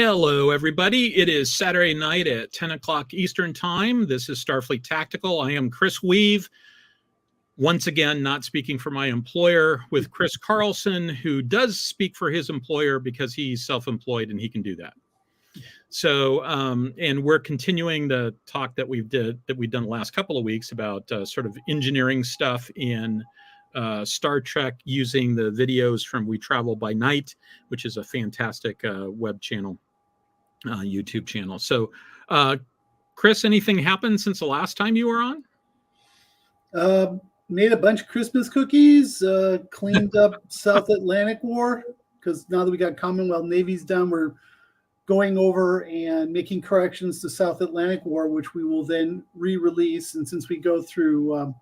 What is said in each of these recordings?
Hello, everybody. It is Saturday night at 10 o'clock Eastern Time. This is Starfleet Tactical. I am Chris Weave. Once again, not speaking for my employer, with Chris Carlson, who does speak for his employer because he's self-employed and he can do that. So, and we're continuing the talk that we've done the last couple of weeks about sort of engineering stuff in Star Trek using the videos from We Travel by Night, which is a fantastic web channel, YouTube channel. So, Chris, anything happened since the last time you were on? Made a bunch of Christmas cookies, cleaned up South Atlantic War, because now that we got Commonwealth Navy's done, we're going over and making corrections to South Atlantic War, which we will then re-release. And since we go through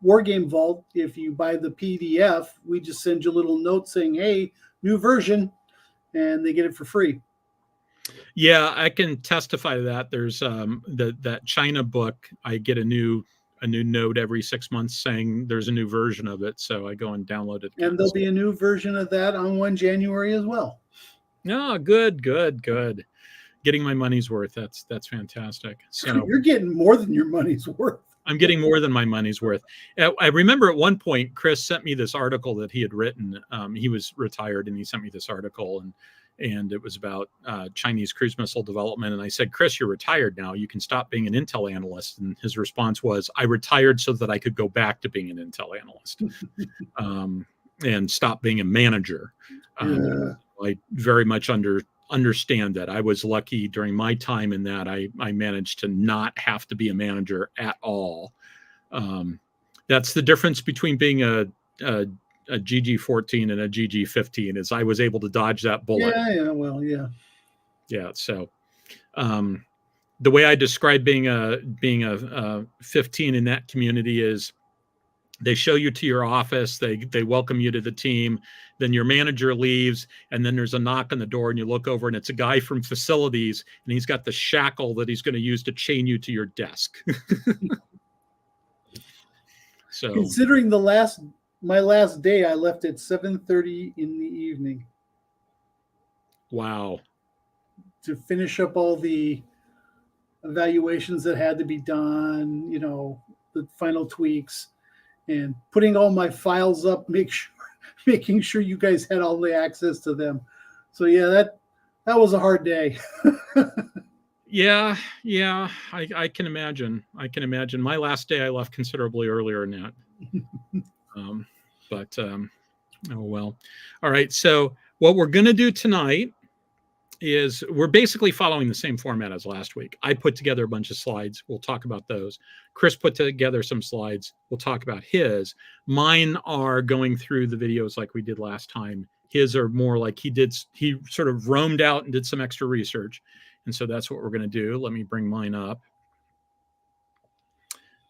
War Game Vault, if you buy the PDF, we just send you a little note saying, hey, new version, and they get it for free. Yeah, I can testify to that. There's that China book. I get a new note every 6 months saying there's a new version of it. So I go and download it. And there'll be a new version of that on 1 January as well. Oh, good. Getting my money's worth. That's fantastic. So you're getting more than your money's worth. I'm getting more than my money's worth. I remember at one point, Chris sent me this article that he had written. He was retired and he sent me this article and it was about Chinese cruise missile development. And I said, Chris, you're retired now. You can stop being an intel analyst. And his response was, I retired so that I could go back to being an intel analyst and stop being a manager. I very much understand that. I was lucky during my time in that I managed to not have to be a manager at all. That's the difference between being a GG-14 and a GG-15 is I was able to dodge that bullet. Yeah. So the way I describe being a 15 in that community is they show you to your office, they welcome you to the team, then your manager leaves, and then there's a knock on the door and you look over and it's a guy from facilities and he's got the shackle that he's going to use to chain you to your desk. So considering my last day, I left at 7:30 in the evening. Wow. To finish up all the evaluations that had to be done, the final tweaks, and putting all my files up, making sure you guys had all the access to them. So yeah, that was a hard day. Yeah, I can imagine. My last day, I left considerably earlier than that. Oh well. All right. So what we're going to do tonight is we're basically following the same format as last week. I put together a bunch of slides. We'll talk about those. Chris put together some slides. We'll talk about his. Mine are going through the videos like we did last time. His are more like he sort of roamed out and did some extra research. And so that's what we're going to do. Let me bring mine up.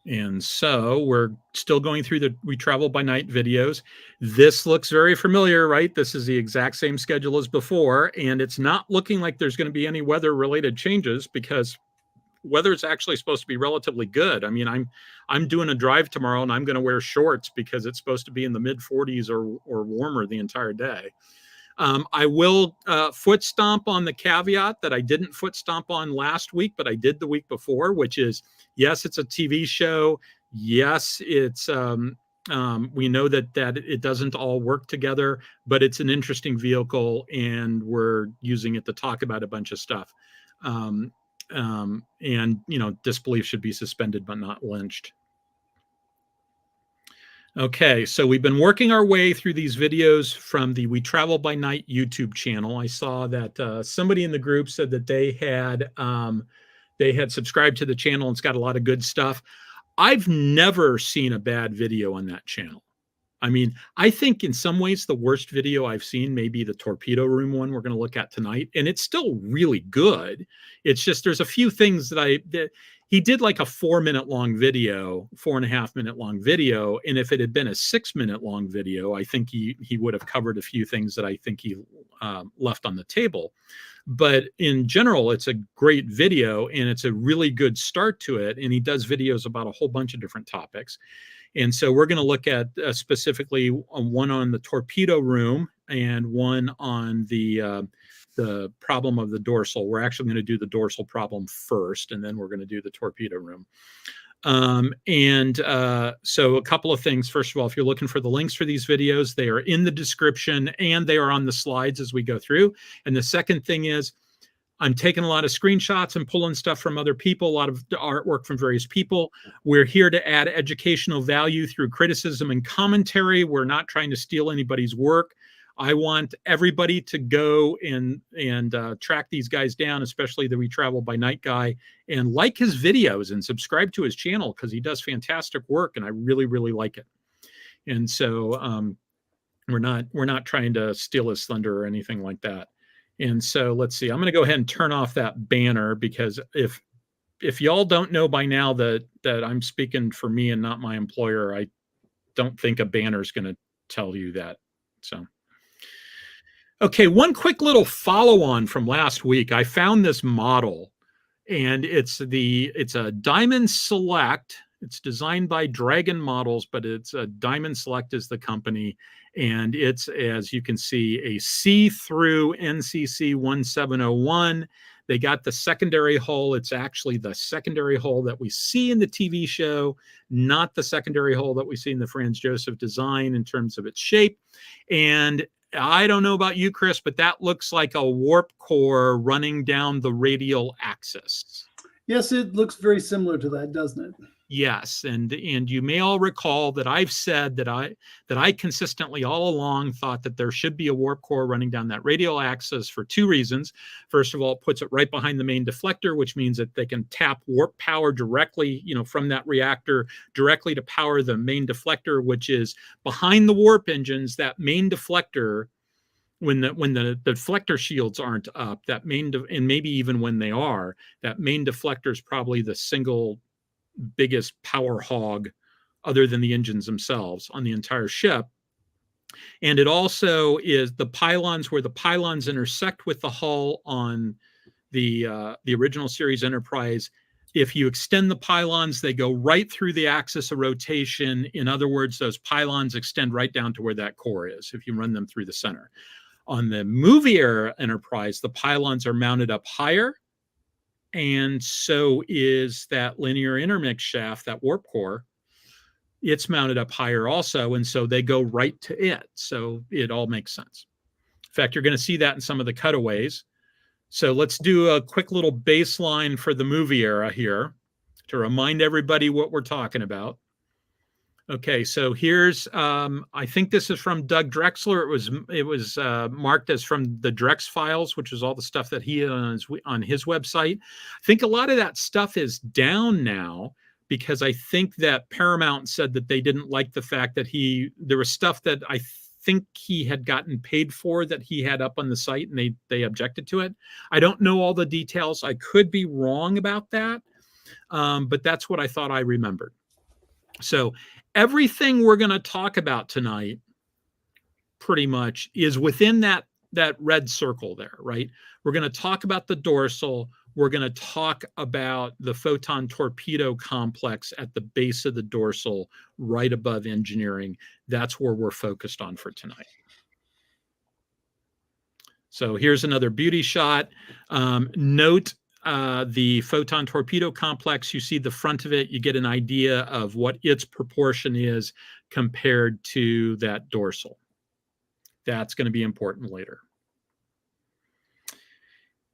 And so we're still going through the We Travel by Night videos. This looks very familiar, right? This is the exact same schedule as before, and it's not looking like there's going to be any weather-related changes because weather is actually supposed to be relatively good. I mean, I'm doing a drive tomorrow, and I'm going to wear shorts because it's supposed to be in the mid-40s or warmer the entire day. I will foot stomp on the caveat that I didn't foot stomp on last week, but I did the week before, which is, yes, it's a TV show. Yes, it's we know that it doesn't all work together, but it's an interesting vehicle, and we're using it to talk about a bunch of stuff. And disbelief should be suspended, but not lynched. Okay, so we've been working our way through these videos from the We Travel by Night YouTube channel. I saw that somebody in the group said that they had subscribed to the channel and it's got a lot of good stuff. I've never seen a bad video on that channel. I mean, I think in some ways the worst video I've seen may be the Torpedo Room one we're going to look at tonight, and it's still really good. It's just there's a few things that he did like a 4-minute long video, 4.5-minute long video, and if it had been a 6-minute long video, I think he would have covered a few things that I think he left on the table. But in general, it's a great video, and it's a really good start to it, and he does videos about a whole bunch of different topics. And so we're going to look at specifically one on the Torpedo Room and one on the the problem of the dorsal. We're actually going to do the dorsal problem first, and then we're going to do the torpedo room. So a couple of things. First of all, if you're looking for the links for these videos, they are in the description and they are on the slides as we go through. And the second thing is, I'm taking a lot of screenshots and pulling stuff from other people, a lot of artwork from various people. We're here to add educational value through criticism and commentary. We're not trying to steal anybody's work. I want everybody to go and track these guys down, especially the We Travel by Night guy, and like his videos and subscribe to his channel because he does fantastic work, and I really, really like it. And so we're not trying to steal his thunder or anything like that. And so let's see. I'm going to go ahead and turn off that banner because if y'all don't know by now that I'm speaking for me and not my employer, I don't think a banner is going to tell you that. So. Okay, one quick little follow-on from last week. I found this model, and it's a Diamond Select. It's designed by Dragon Models, but it's a Diamond Select is the company, and it's, as you can see, a see-through NCC 1701. They got the secondary hull. It's actually the secondary hull that we see in the TV show, not the secondary hull that we see in the Franz Josef design in terms of its shape. And I don't know about you, Chris, but that looks like a warp core running down the radial axis. Yes, it looks very similar to that, doesn't it? Yes, and you may all recall that I've said that I consistently all along thought that there should be a warp core running down that radial axis for two reasons. First of all, it puts it right behind the main deflector, which means that they can tap warp power directly, from that reactor directly to power the main deflector, which is behind the warp engines. That main deflector, when the deflector shields aren't up, and maybe even when they are, that main deflector is probably the single biggest power hog other than the engines themselves on the entire ship. And it also is the pylons, where the pylons intersect with the hull on the original series Enterprise. If you extend the pylons, they go right through the axis of rotation. In other words, those pylons extend right down to where that core is if you run them through the center. On the movie-era Enterprise, the pylons are mounted up higher, and so is that linear intermix shaft, that warp core. It's mounted up higher also, and so they go right to it. So it all makes sense. In fact, you're going to see that in some of the cutaways. So let's do a quick little baseline for the movie era here to remind everybody what we're talking about. Okay, so here's, I think this is from Doug Drexler. It was marked as from the Drex files, which is all the stuff that he has on his website. I think a lot of that stuff is down now because I think that Paramount said that they didn't like the fact that there was stuff that I think he had gotten paid for that he had up on the site, and they objected to it. I don't know all the details. I could be wrong about that, but that's what I thought I remembered. So everything we're going to talk about tonight pretty much is within that red circle there, right? We're going to talk about the dorsal. We're going to talk about the photon torpedo complex at the base of the dorsal, right above engineering. That's where we're focused on for tonight. So here's another beauty shot. Note the photon torpedo complex. You see the front of it, you get an idea of what its proportion is compared to that dorsal. That's going to be important later.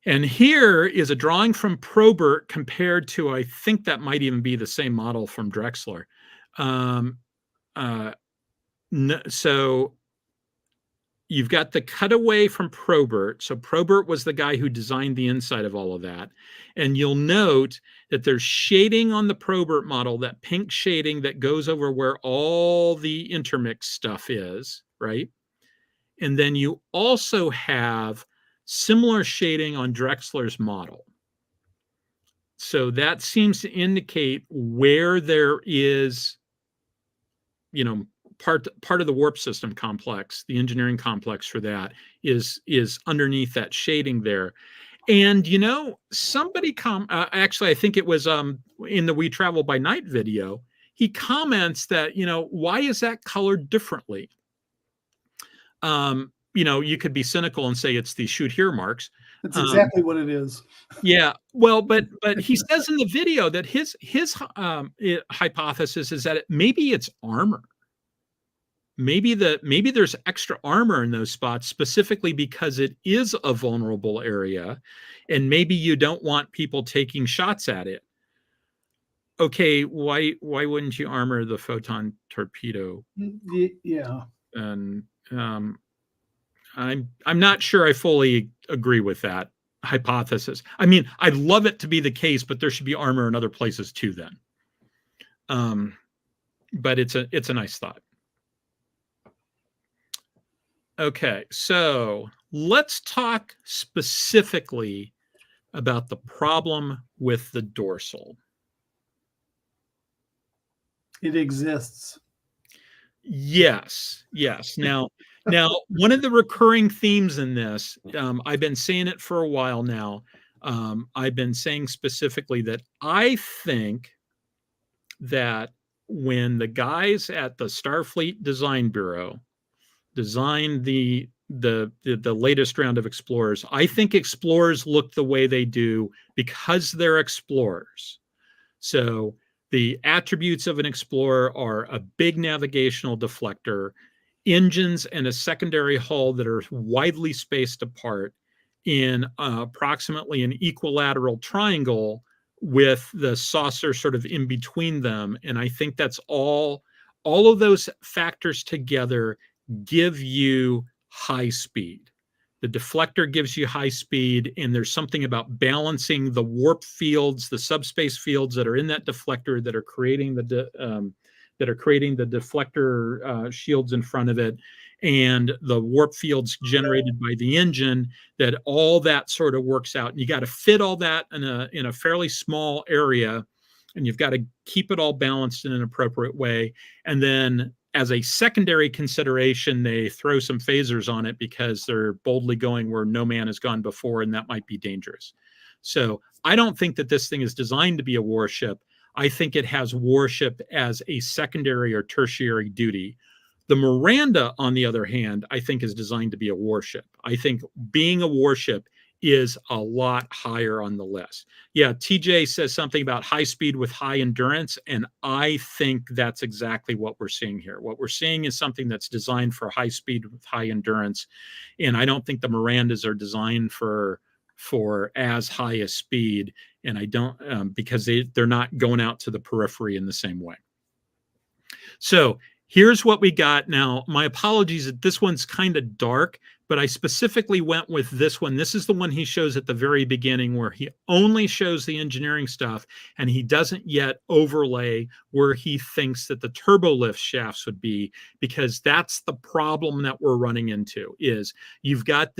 And here is a drawing from Probert compared to, I think that might even be the same model from Drexler. So you've got the cutaway from Probert. So Probert was the guy who designed the inside of all of that. And you'll note that there's shading on the Probert model, that pink shading that goes over where all the intermix stuff is, right? And then you also have similar shading on Drexler's model. So that seems to indicate where there is, part of the warp system complex, the engineering complex for that is underneath that shading there. And somebody actually, I think it was in the We Travel by Night video, he comments that why is that colored differently? you could be cynical and say it's the shoot here marks. That's exactly what it is. Yeah, well, but he says in the video that his hypothesis is that maybe it's armor. Maybe there's extra armor in those spots specifically because it is a vulnerable area, and maybe you don't want people taking shots at it. Okay, why wouldn't you armor the photon torpedo? Yeah. And I'm not sure I fully agree with that hypothesis. I mean, I'd love it to be the case, but there should be armor in other places too then. But it's a nice thought. Okay, so let's talk specifically about the problem with the dorsal. It exists. Yes. Now, one of the recurring themes in this, I've been saying it for a while now. I've been saying specifically that I think that when the guys at the Starfleet Design Bureau designed the latest round of explorers, I think explorers look the way they do because they're explorers. So the attributes of an explorer are a big navigational deflector, engines, and a secondary hull that are widely spaced apart in approximately an equilateral triangle with the saucer sort of in between them. And I think that's all of those factors together give you high speed. The deflector gives you high speed, and there's something about balancing the warp fields, the subspace fields that are in that deflector that are creating the deflector shields in front of it, and the warp fields generated by the engine. That all that sort of works out, and you got to fit all that in a fairly small area, and you've got to keep it all balanced in an appropriate way. And then, as a secondary consideration, they throw some phasers on it because they're boldly going where no man has gone before, and that might be dangerous. So I don't think that this thing is designed to be a warship. I think it has warship as a secondary or tertiary duty. The Miranda, on the other hand, I think is designed to be a warship. I think being a warship is a lot higher on the list. Yeah, TJ says something about high speed with high endurance, and I think that's exactly what we're seeing here. What we're seeing is something that's designed for high speed with high endurance, and I don't think the Mirandas are designed for as high a speed, and I don't because they're not going out to the periphery in the same way. So here's what we got. Now, my apologies that this one's kind of dark, but I specifically went with this one. This is the one he shows at the very beginning, where he only shows the engineering stuff, and he doesn't yet overlay where he thinks that the turbolift shafts would be, because that's the problem that we're running into. Is you've got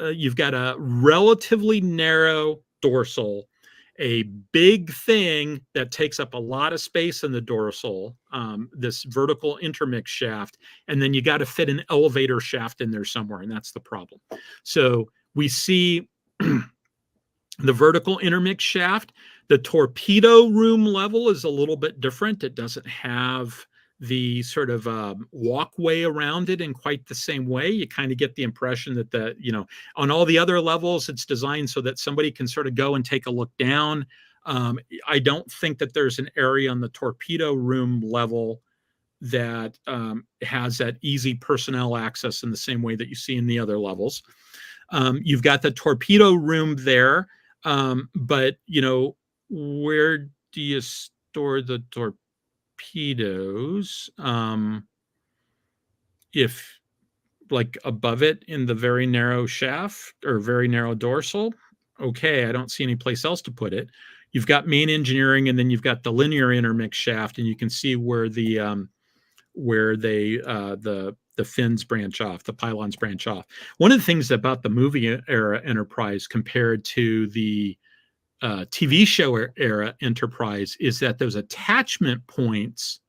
you've got a relatively narrow dorsal, a big thing that takes up a lot of space in the dorsal, this vertical intermix shaft, and then you got to fit an elevator shaft in there somewhere, and that's the problem. So we see the vertical intermix shaft. The torpedo room level is a little bit different. It doesn't have the sort of walkway around it in quite the same way. You kind of get the impression that on all the other levels, it's designed so that somebody can sort of go and take a look down. I don't think that there's an area on the torpedo room level that has that easy personnel access in the same way that you see in the other levels. You've got the torpedo room there, but where do you store the torpedoes? If like above it in the very narrow shaft or very narrow dorsal, okay, I don't see any place else to put it. You've got main engineering, and then you've got the linear intermix shaft, and you can see where the fins branch off, the pylons branch off. One of the things about the movie era Enterprise compared to the TV show era Enterprise is that those attachment points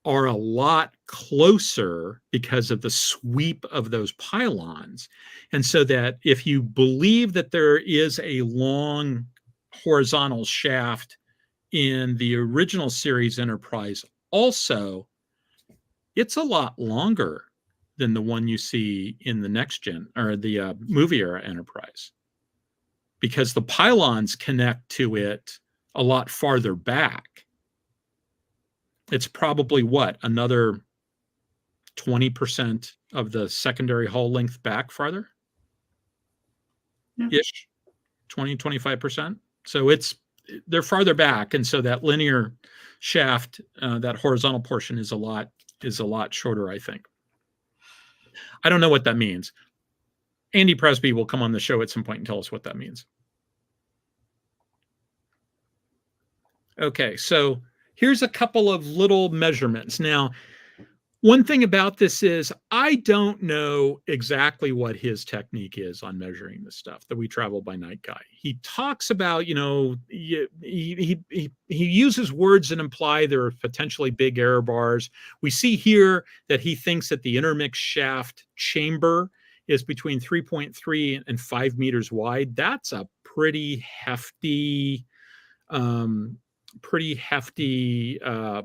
are a lot closer because of the sweep of those pylons. And so that if you believe that there is a long horizontal shaft in the original series Enterprise, also, it's a lot longer than the one you see in the next gen or the movie era Enterprise, because the pylons connect to it a lot farther back. It's probably what, another 20% of the secondary hull length back farther? Ish, 20, 25%. So they're farther back. And so that linear shaft, that horizontal portion is a lot shorter, I think. I don't know what that means. Andy Presby will come on the show at some point and tell us what that means. Okay, so here's a couple of little measurements. Now, one thing about this is I don't know exactly what his technique is on measuring this stuff, the We Travel by Night guy. He talks about, he uses words that imply there are potentially big error bars. We see here that he thinks that the intermix shaft chamber is between 3.3 and 5 meters wide. That's a pretty hefty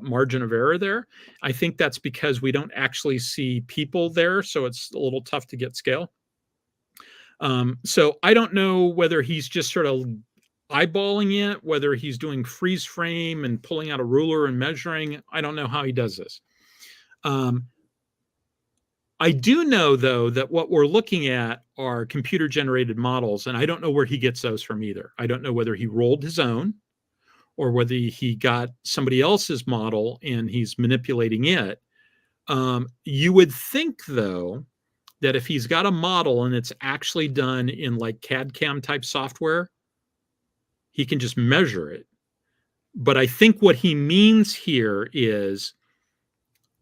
margin of error there. I think that's because we don't actually see people there, so it's a little tough to get scale. So I don't know whether he's just sort of eyeballing it, whether he's doing freeze frame and pulling out a ruler and measuring. I don't know how he does this. I do know, though, that what we're looking at are computer-generated models, and I don't know where he gets those from either. I don't know whether he rolled his own or whether he got somebody else's model and he's manipulating it. You would think, though, that if he's got a model and it's actually done in like CAD/CAM type software, he can just measure it. But I think what he means here is,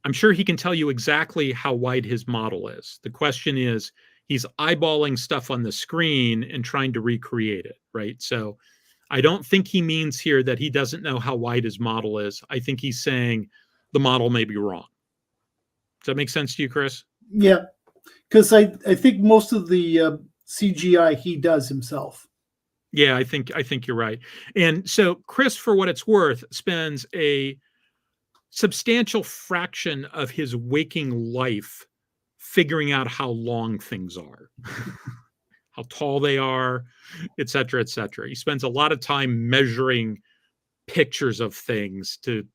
I'm sure he can tell you exactly how wide his model is. The question is, he's eyeballing stuff on the screen and trying to recreate it, right? So I don't think he means here that he doesn't know how wide his model is. I think he's saying the model may be wrong. Does that make sense to you, Chris? Yeah, because I think most of the CGI he does himself. Yeah, I think you're right. And so Chris, for what it's worth, spends a substantial fraction of his waking life figuring out how long things are. How tall they are, et cetera, et cetera. He spends a lot of time measuring pictures of things to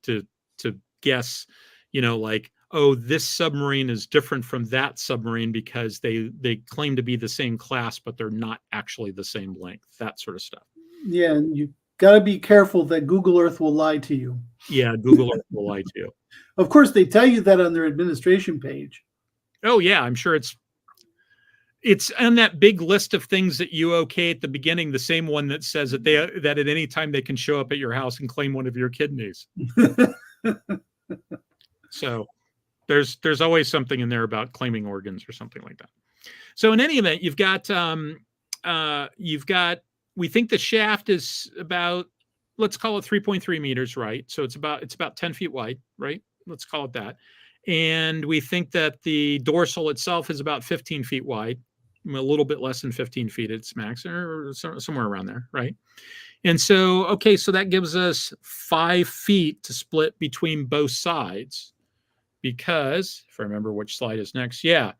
guess, like, oh, this submarine is different from that submarine because they claim to be the same class, but they're not actually the same length, that sort of stuff. Yeah, and you got to be careful that Google Earth will lie to you. Yeah, Google Earth will lie to you. Of course, they tell you that on their administration page. Oh, yeah, I'm sure it's on that big list of things that you okay at the beginning, the same one that says that that at any time they can show up at your house and claim one of your kidneys. So there's always something in there about claiming organs or something like that. So in any event, you've got we think the shaft is about, let's call it 3.3 meters, right? So it's about 10 feet wide, right? Let's call it that. And we think that the dorsal itself is about 15 feet wide, a little bit less than 15 feet at its max, or somewhere around there, right? And so, okay, so that gives us 5 feet to split between both sides, because if I remember which slide is next, yeah,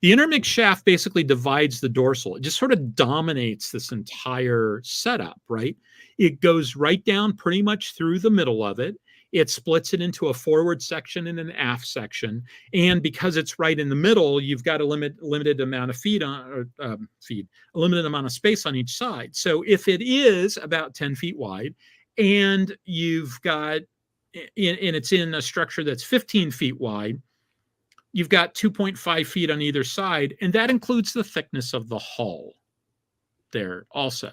the intermix shaft basically divides the dorsal. It just sort of dominates this entire setup, right? It goes right down pretty much through the middle of it. It splits it into a forward section and an aft section. And because it's right in the middle, you've got a limited amount of a limited amount of space on each side. So if it is about 10 feet wide and you've got, and it's in a structure that's 15 feet wide, you've got 2.5 feet on either side. And that includes the thickness of the hull there also.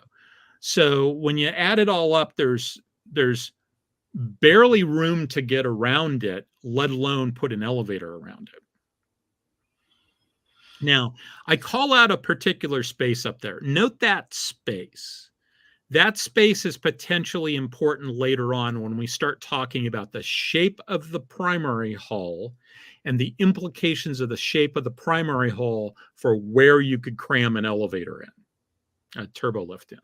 So when you add it all up, there's barely room to get around it, let alone put an elevator around it. Now, I call out a particular space up there. Note that space. That space is potentially important later on when we start talking about the shape of the primary hull and the implications of the shape of the primary hull for where you could cram an elevator in, a turbo lift in.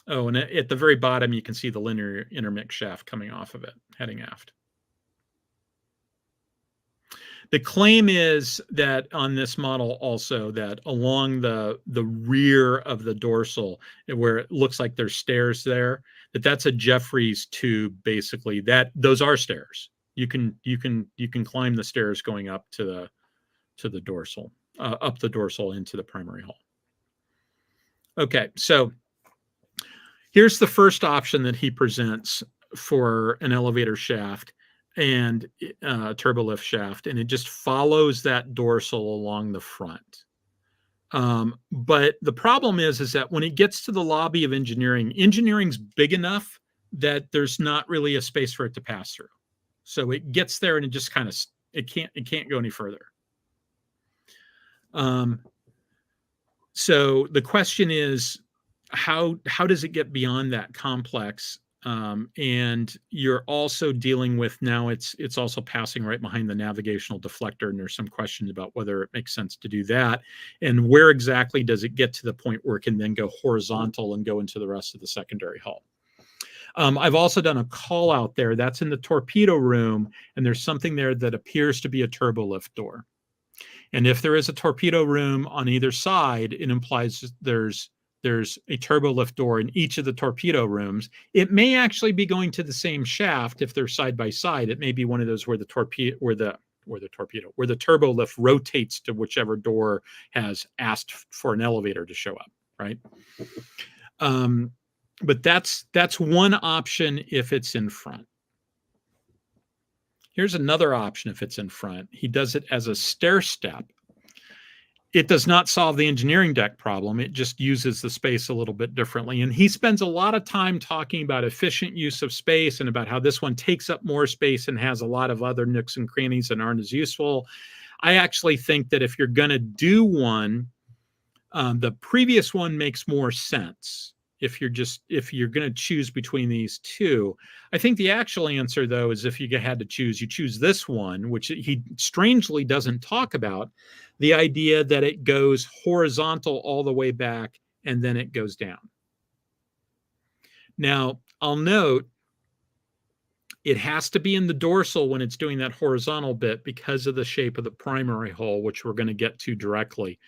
Oh, and at the very bottom, you can see the linear intermix shaft coming off of it, heading aft. The claim is that on this model also that along the rear of the dorsal, where it looks like there's stairs there, that's a Jeffries tube. Basically, those are stairs. You can climb the stairs going up to the dorsal, up the dorsal into the primary hull. Okay, so here's the first option that he presents for an elevator shaft and turbolift shaft, and it just follows that dorsal along the front. But the problem is that when it gets to the lobby of engineering's big enough that there's not really a space for it to pass through. So it gets there and it just kind of it can't go any further. So the question is, how does it get beyond that complex? And you're also dealing with now it's also passing right behind the navigational deflector, and there's some questions about whether it makes sense to do that, and where exactly does it get to the point where it can then go horizontal and go into the rest of the secondary hull. I've also done a call out there that's in the torpedo room, and there's something there that appears to be a turbolift door. And if there is a torpedo room on either side, it implies there's a turbolift door in each of the torpedo rooms. It may actually be going to the same shaft if they're side by side. It may be one of those where the turbolift rotates to whichever door has asked for an elevator to show up, right? But that's one option if it's in front. Here's another option if it's in front. He does it as a stair step. It does not solve the engineering deck problem. It just uses the space a little bit differently. And he spends a lot of time talking about efficient use of space and about how this one takes up more space and has a lot of other nooks and crannies that aren't as useful. I actually think that if you're going to do one, the previous one makes more sense. If you're going to choose between these two. I think the actual answer, though, is if you had to choose, you choose this one, which he strangely doesn't talk about, the idea that it goes horizontal all the way back and then it goes down. Now, I'll note it has to be in the dorsal when it's doing that horizontal bit because of the shape of the primary hull, which we're going to get to directly.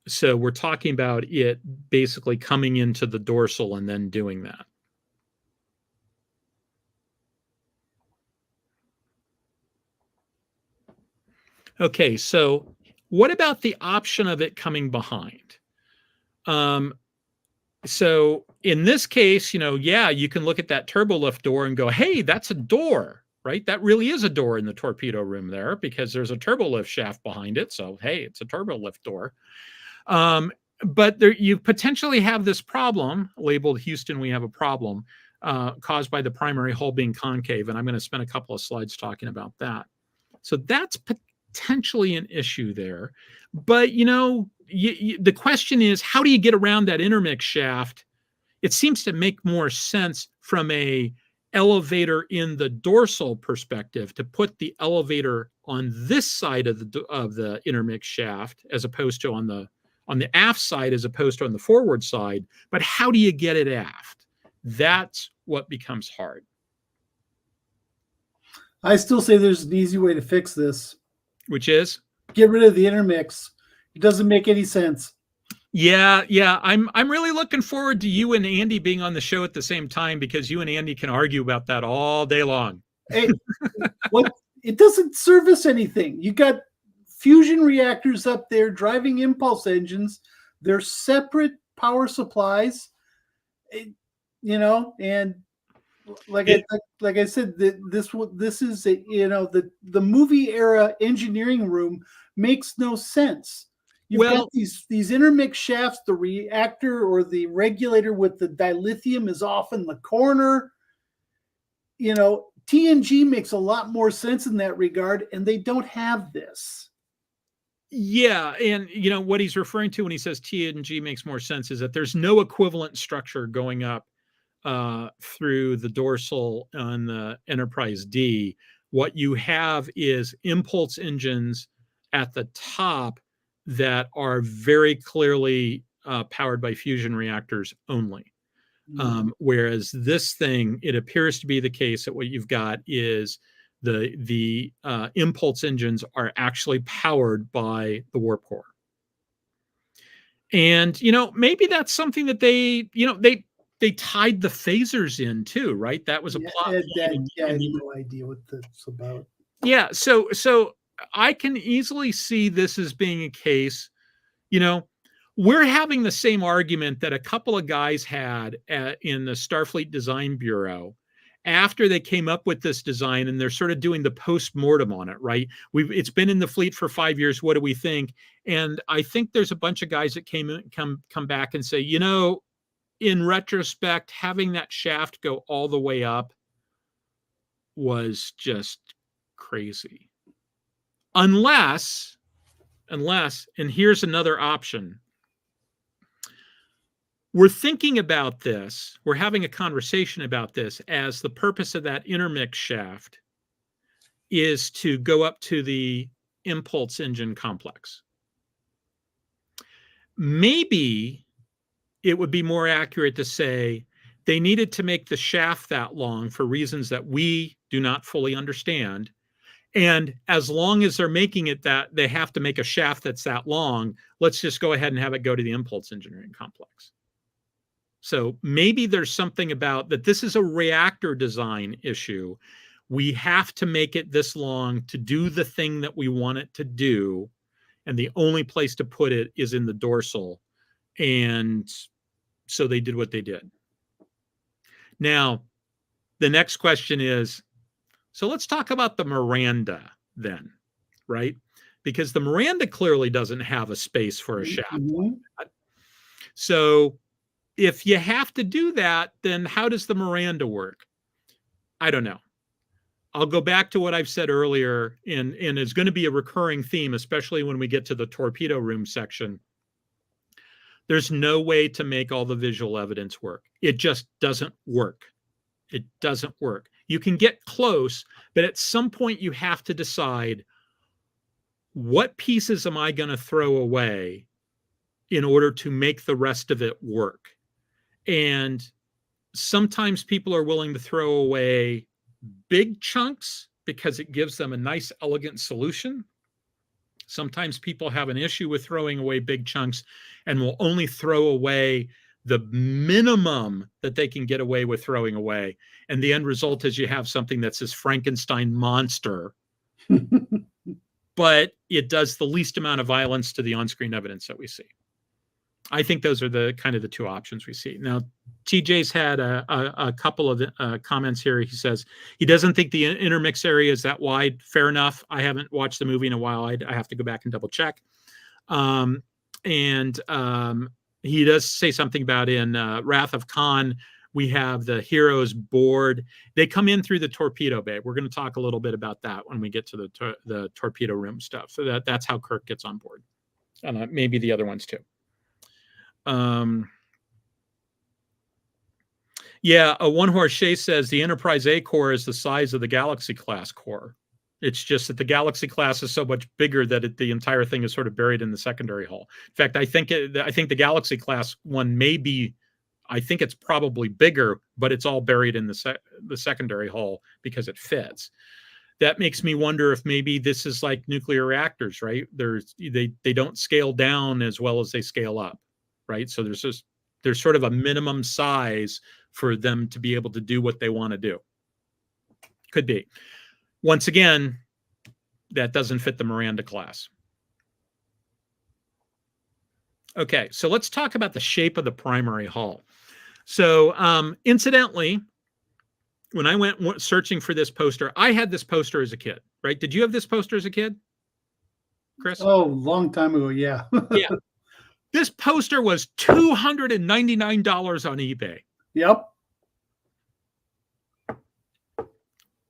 So we're talking about it basically coming into the dorsal and then doing that. Okay, so what about the option of it coming behind? So in this case, yeah, you can look at that turbolift door and go, hey, that's a door, right? That really is a door in the torpedo room there because there's a turbolift shaft behind it. So, hey, it's a turbolift door. But there, you potentially have this problem labeled Houston, we have a problem caused by the primary hull being concave. And I'm going to spend a couple of slides talking about that. So that's potentially an issue there. But, the question is, how do you get around that intermix shaft? It seems to make more sense from a elevator in the dorsal perspective to put the elevator on this side of the intermix shaft as opposed to on the aft side as opposed to on the forward side. But how do you get it aft? That's what becomes hard. I still say there's an easy way to fix this. Which is? Get rid of the intermix. It doesn't make any sense. Yeah. I'm really looking forward to you and Andy being on the show at the same time because you and Andy can argue about that all day long. Hey, it doesn't service anything. You got fusion reactors up there driving impulse engines. They're separate power supplies, and like I said, this is the movie era engineering room makes no sense. You've got these intermix shafts. The reactor or the regulator with the dilithium is off in the corner. TNG makes a lot more sense in that regard, and they don't have this. Yeah, and what he's referring to when he says TNG makes more sense is that there's no equivalent structure going up through the dorsal on the Enterprise D. What you have is impulse engines at the top that are very clearly powered by fusion reactors only. Whereas this thing, it appears to be the case that what you've got is The impulse engines are actually powered by the warp core. And, maybe that's something that they tied the phasers in too, right? That was a plot point. I had no idea what that's about. Yeah. So I can easily see this as being a case, we're having the same argument that a couple of guys had in the Starfleet Design Bureau after they came up with this design, and they're sort of doing the post-mortem on it, right? It's been in the fleet for 5 years. What do we think? And I think there's a bunch of guys that come back and say, in retrospect, having that shaft go all the way up was just crazy. Unless, and here's another option. We're thinking about this, we're having a conversation about this as the purpose of that intermix shaft is to go up to the impulse engine complex. Maybe it would be more accurate to say they needed to make the shaft that long for reasons that we do not fully understand. And as long as they're making it that they have to make a shaft that's that long, let's just go ahead and have it go to the impulse engineering complex. So maybe there's something about that. This is a reactor design issue. We have to make it this long to do the thing that we want it to do. And the only place to put it is in the dorsal. And so they did what they did. Now, the next question is, so let's talk about the Miranda then, right? Because the Miranda clearly doesn't have a space for a shaft. Mm-hmm. So if you have to do that, then how does the Miranda work? I don't know. I'll go back to what I've said earlier, and it's going to be a recurring theme, especially when we get to the torpedo room section. There's no way to make all the visual evidence work. It just doesn't work. It doesn't work. You can get close, but at some point you have to decide, what pieces am I going to throw away in order to make the rest of it work? And sometimes people are willing to throw away big chunks because it gives them a nice, elegant solution. Sometimes people have an issue with throwing away big chunks and will only throw away the minimum that they can get away with throwing away. And the end result is you have something that's this Frankenstein monster, but it does the least amount of violence to the on-screen evidence that we see. I think those are the kind of the two options we see. Now, TJ's had a couple of comments here. He says he doesn't think the intermix area is that wide. Fair enough. I haven't watched the movie in a while. I have to go back and double check. He does say something about in Wrath of Khan, we have the heroes board. They come in through the torpedo bay. We're going to talk a little bit about that when we get to the torpedo room stuff. So that's how Kirk gets on board. And maybe the other ones too. One Horse Shay says the Enterprise A core is the size of the Galaxy class core. It's just that the Galaxy class is so much bigger that the entire thing is sort of buried in the secondary hull. In fact, I think the Galaxy class one may be, I think it's probably bigger, but it's all buried in the secondary hull because it fits. That makes me wonder if maybe this is like nuclear reactors, right? They don't scale down as well as they scale up, right? So there's sort of a minimum size for them to be able to do what they want to do. Could be. Once again, that doesn't fit the Miranda class. Okay, so let's talk about the shape of the primary hull. So incidentally, when I went searching for this poster, I had this poster as a kid, right? Did you have this poster as a kid, Chris? Oh, long time ago, yeah. Yeah. This poster was $299 on eBay. Yep.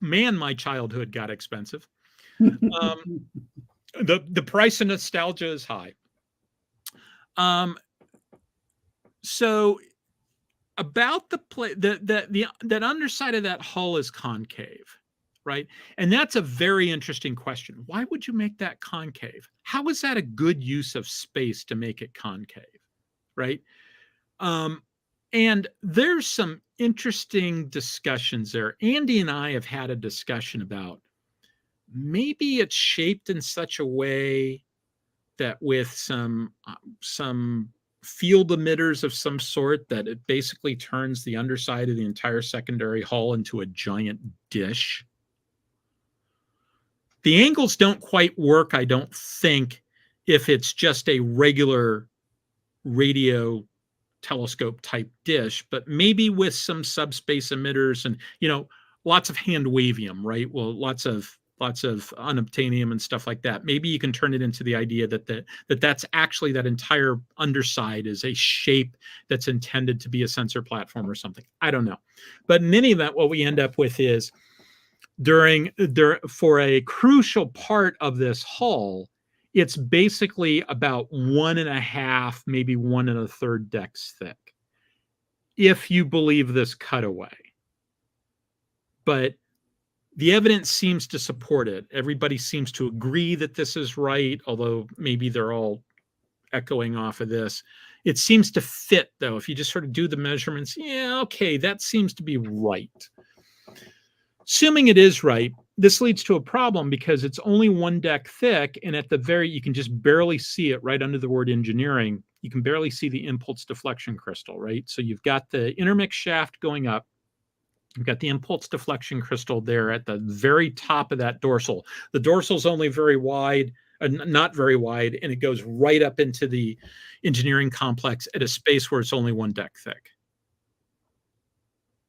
Man, my childhood got expensive. The price of nostalgia is high. So about that underside of that hull is concave, right? And that's a very interesting question. Why would you make that concave? How is that a good use of space to make it concave, right? And there's some interesting discussions there. Andy and I have had a discussion about maybe it's shaped in such a way that with some field emitters of some sort that it basically turns the underside of the entire secondary hull into a giant dish. The angles don't quite work, I don't think, if it's just a regular radio telescope type dish, but maybe with some subspace emitters and, you know, lots of hand wavium, right? Well, lots of unobtainium and stuff like that. Maybe you can turn it into the idea that that's actually, that entire underside is a shape that's intended to be a sensor platform or something. I don't know. But in any event, what we end up with is for a crucial part of this hull, it's basically about 1.5, maybe 1 1/3 decks thick, if you believe this cutaway. But the evidence seems to support it. Everybody seems to agree that this is right, although maybe they're all echoing off of this. It seems to fit, though. If you just sort of do the measurements, yeah, okay, that seems to be right. Assuming it is right, this leads to a problem because it's only 1 deck thick, and at the very, you can just barely see it right under the word engineering. You can barely see the impulse deflection crystal, right? So you've got the intermix shaft going up. You've got the impulse deflection crystal there at the very top of that dorsal. The dorsal's only very wide, not very wide, and it goes right up into the engineering complex at a space where it's only 1 deck thick.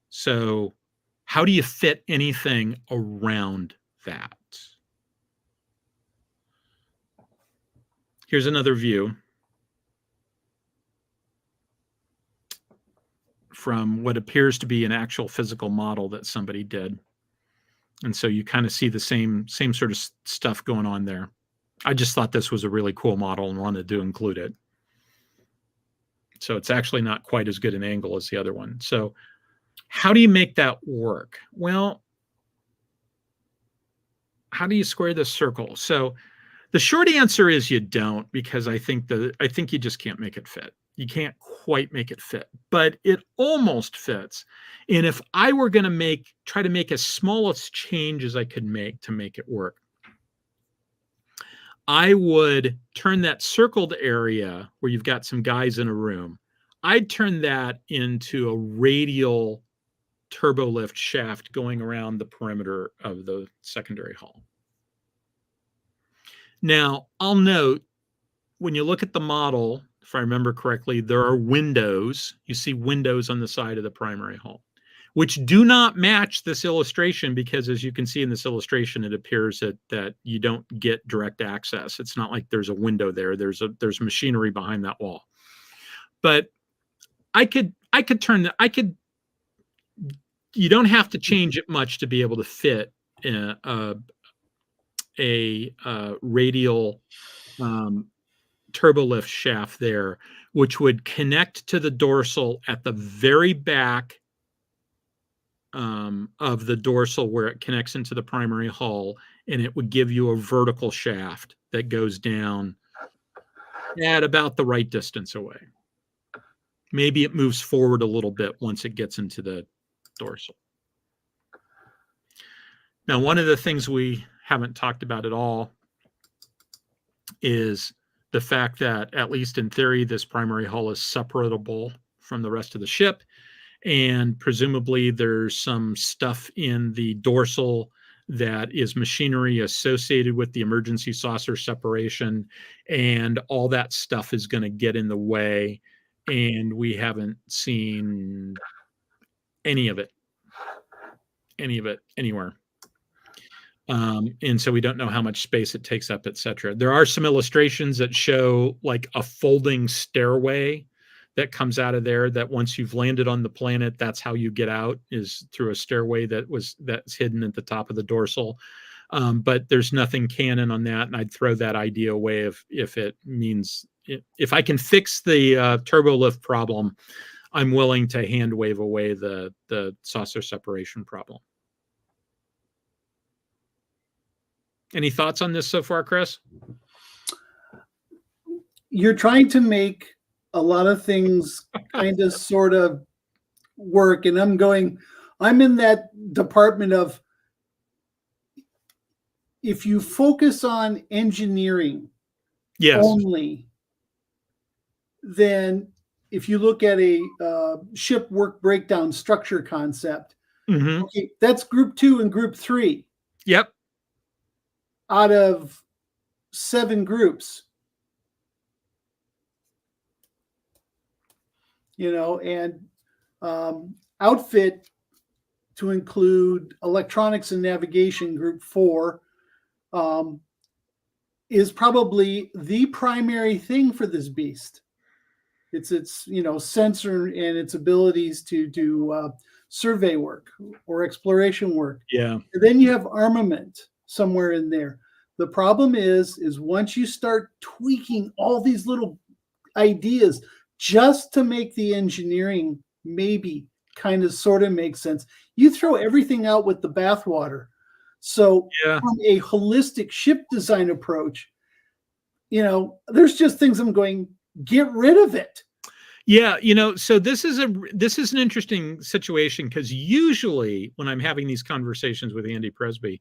So how do you fit anything around that? Here's another view from what appears to be an actual physical model that somebody did. And so you kind of see the same sort of stuff going on there. I just thought this was a really cool model and wanted to include it. So it's actually not quite as good an angle as the other one. So how do you make that work? Well, how do you square this circle? So the short answer is you don't, because I think you just can't make it fit. You can't quite make it fit, but it almost fits. And if I were going to try to make as small a change as I could make to make it work, I would turn that circled area where you've got some guys in a room, I'd turn that into a radial turbolift shaft going around the perimeter of the secondary hull. Now, I'll note, when you look at the model, if I remember correctly, there are windows. You see windows on the side of the primary hull, which do not match this illustration, because as you can see in this illustration, it appears that you don't get direct access. It's not like there's a window there. There's machinery behind that wall. But I could turn that. You don't have to change it much to be able to fit a radial turbolift shaft there, which would connect to the dorsal at the very back of the dorsal, where it connects into the primary hull, and it would give you a vertical shaft that goes down at about the right distance away. Maybe it moves forward a little bit once it gets into the dorsal. Now, one of the things we haven't talked about at all is the fact that, at least in theory, this primary hull is separable from the rest of the ship. And presumably there's some stuff in the dorsal that is machinery associated with the emergency saucer separation, and all that stuff is going to get in the way, and we haven't seen any of it anywhere. And so we don't know how much space it takes up, etc. There are some illustrations that show like a folding stairway that comes out of there, that once you've landed on the planet, that's how you get out, is through a stairway that's hidden at the top of the dorsal. But there's nothing canon on that, and I'd throw that idea away if it means, if I can fix the turbolift problem, I'm willing to hand wave away the saucer separation problem. Any thoughts on this so far, Chris? You're trying to make a lot of things kind of sort of work, and I'm in that department of, if you focus on engineering Yes. only, then if you look at a ship work breakdown structure concept, Mm-hmm. okay, that's group 2 and group 3 Yep. out of 7 groups. You know, and outfit to include electronics and navigation, group 4, is probably the primary thing for this beast. It's its, you know, sensor and its abilities to do survey work or exploration work. Yeah. And then you have armament somewhere in there. The problem is once you start tweaking all these little ideas just to make the engineering maybe kind of sort of make sense, you throw everything out with the bathwater. So Yeah. from a holistic ship design approach, you know, there's just things I'm going, get rid of it. Yeah, you know, so this is an interesting situation, because usually when I'm having these conversations with Andy Presby,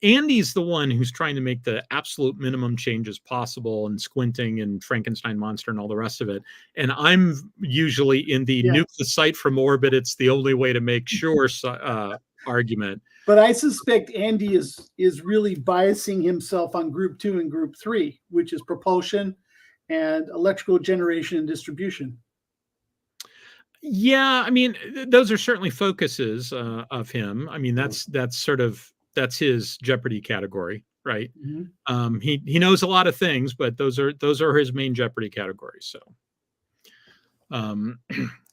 Andy's the one who's trying to make the absolute minimum changes possible and squinting and Frankenstein monster and all the rest of it. And I'm usually in the Yes. nuke the site from orbit. It's the only way to make sure argument. But I suspect Andy is really biasing himself on group 2 and group 3, which is propulsion and electrical generation and distribution. Yeah, I mean, those are certainly focuses of him. I mean, that's his Jeopardy category, right? Mm-hmm. He knows a lot of things, but those are his main Jeopardy categories. So,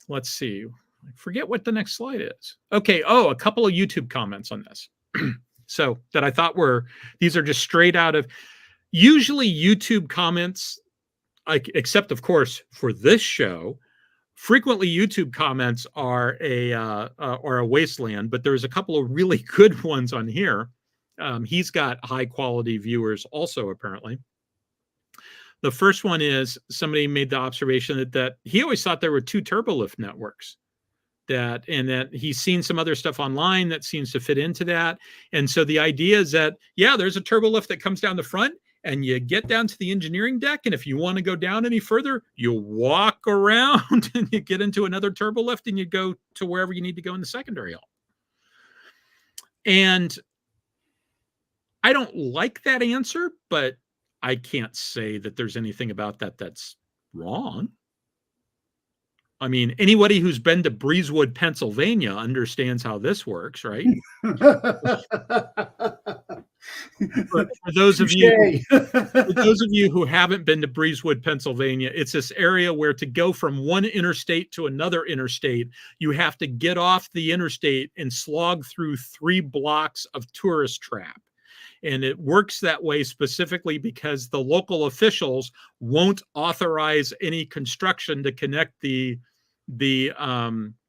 let's see. I forget what the next slide is. Okay. Oh, a couple of YouTube comments on this. So that I thought these are just straight out of, usually YouTube comments, except of course for this show. Frequently, YouTube comments are a wasteland, but there's a couple of really good ones on here. He's got high quality viewers also, apparently. The first one is somebody made the observation that he always thought there were 2 turbolift networks, and that he's seen some other stuff online that seems to fit into that. And so the idea is that, yeah, there's a turbolift that comes down the front, and you get down to the engineering deck. And if you want to go down any further, you walk around and you get into another turbolift and you go to wherever you need to go in the secondary hull. And I don't like that answer, but I can't say that there's anything about that that's wrong. I mean, anybody who's been to Breezewood, Pennsylvania understands how this works, right? But for those of you who haven't been to Breezewood, Pennsylvania, it's this area where to go from one interstate to another interstate, you have to get off the interstate and slog through 3 blocks of tourist trap. And it works that way specifically because the local officials won't authorize any construction to connect the 2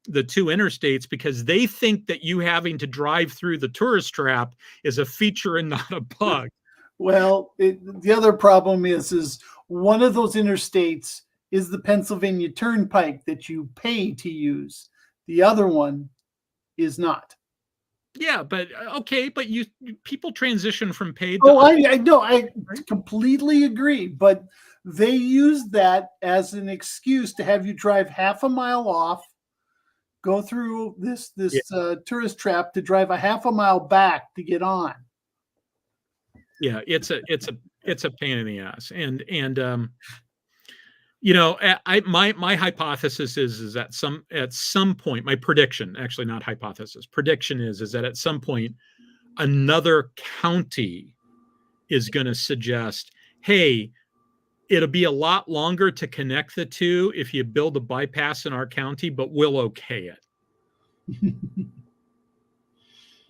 interstates, because they think that you having to drive through the tourist trap is a feature and not a bug. Well, the other problem is one of those interstates is the Pennsylvania Turnpike that you pay to use. The other one is not. Yeah, but okay, but people transition from paid. I know, I completely agree, but they use that as an excuse to have you drive half a mile off, go through this tourist trap to drive a half a mile back to get on. Yeah, it's a pain in the ass, and you know, my hypothesis is that at some point, my prediction, actually not hypothesis, prediction is that at some point another county is going to suggest, hey, it'll be a lot longer to connect the 2 if you build a bypass in our county, but we'll okay it.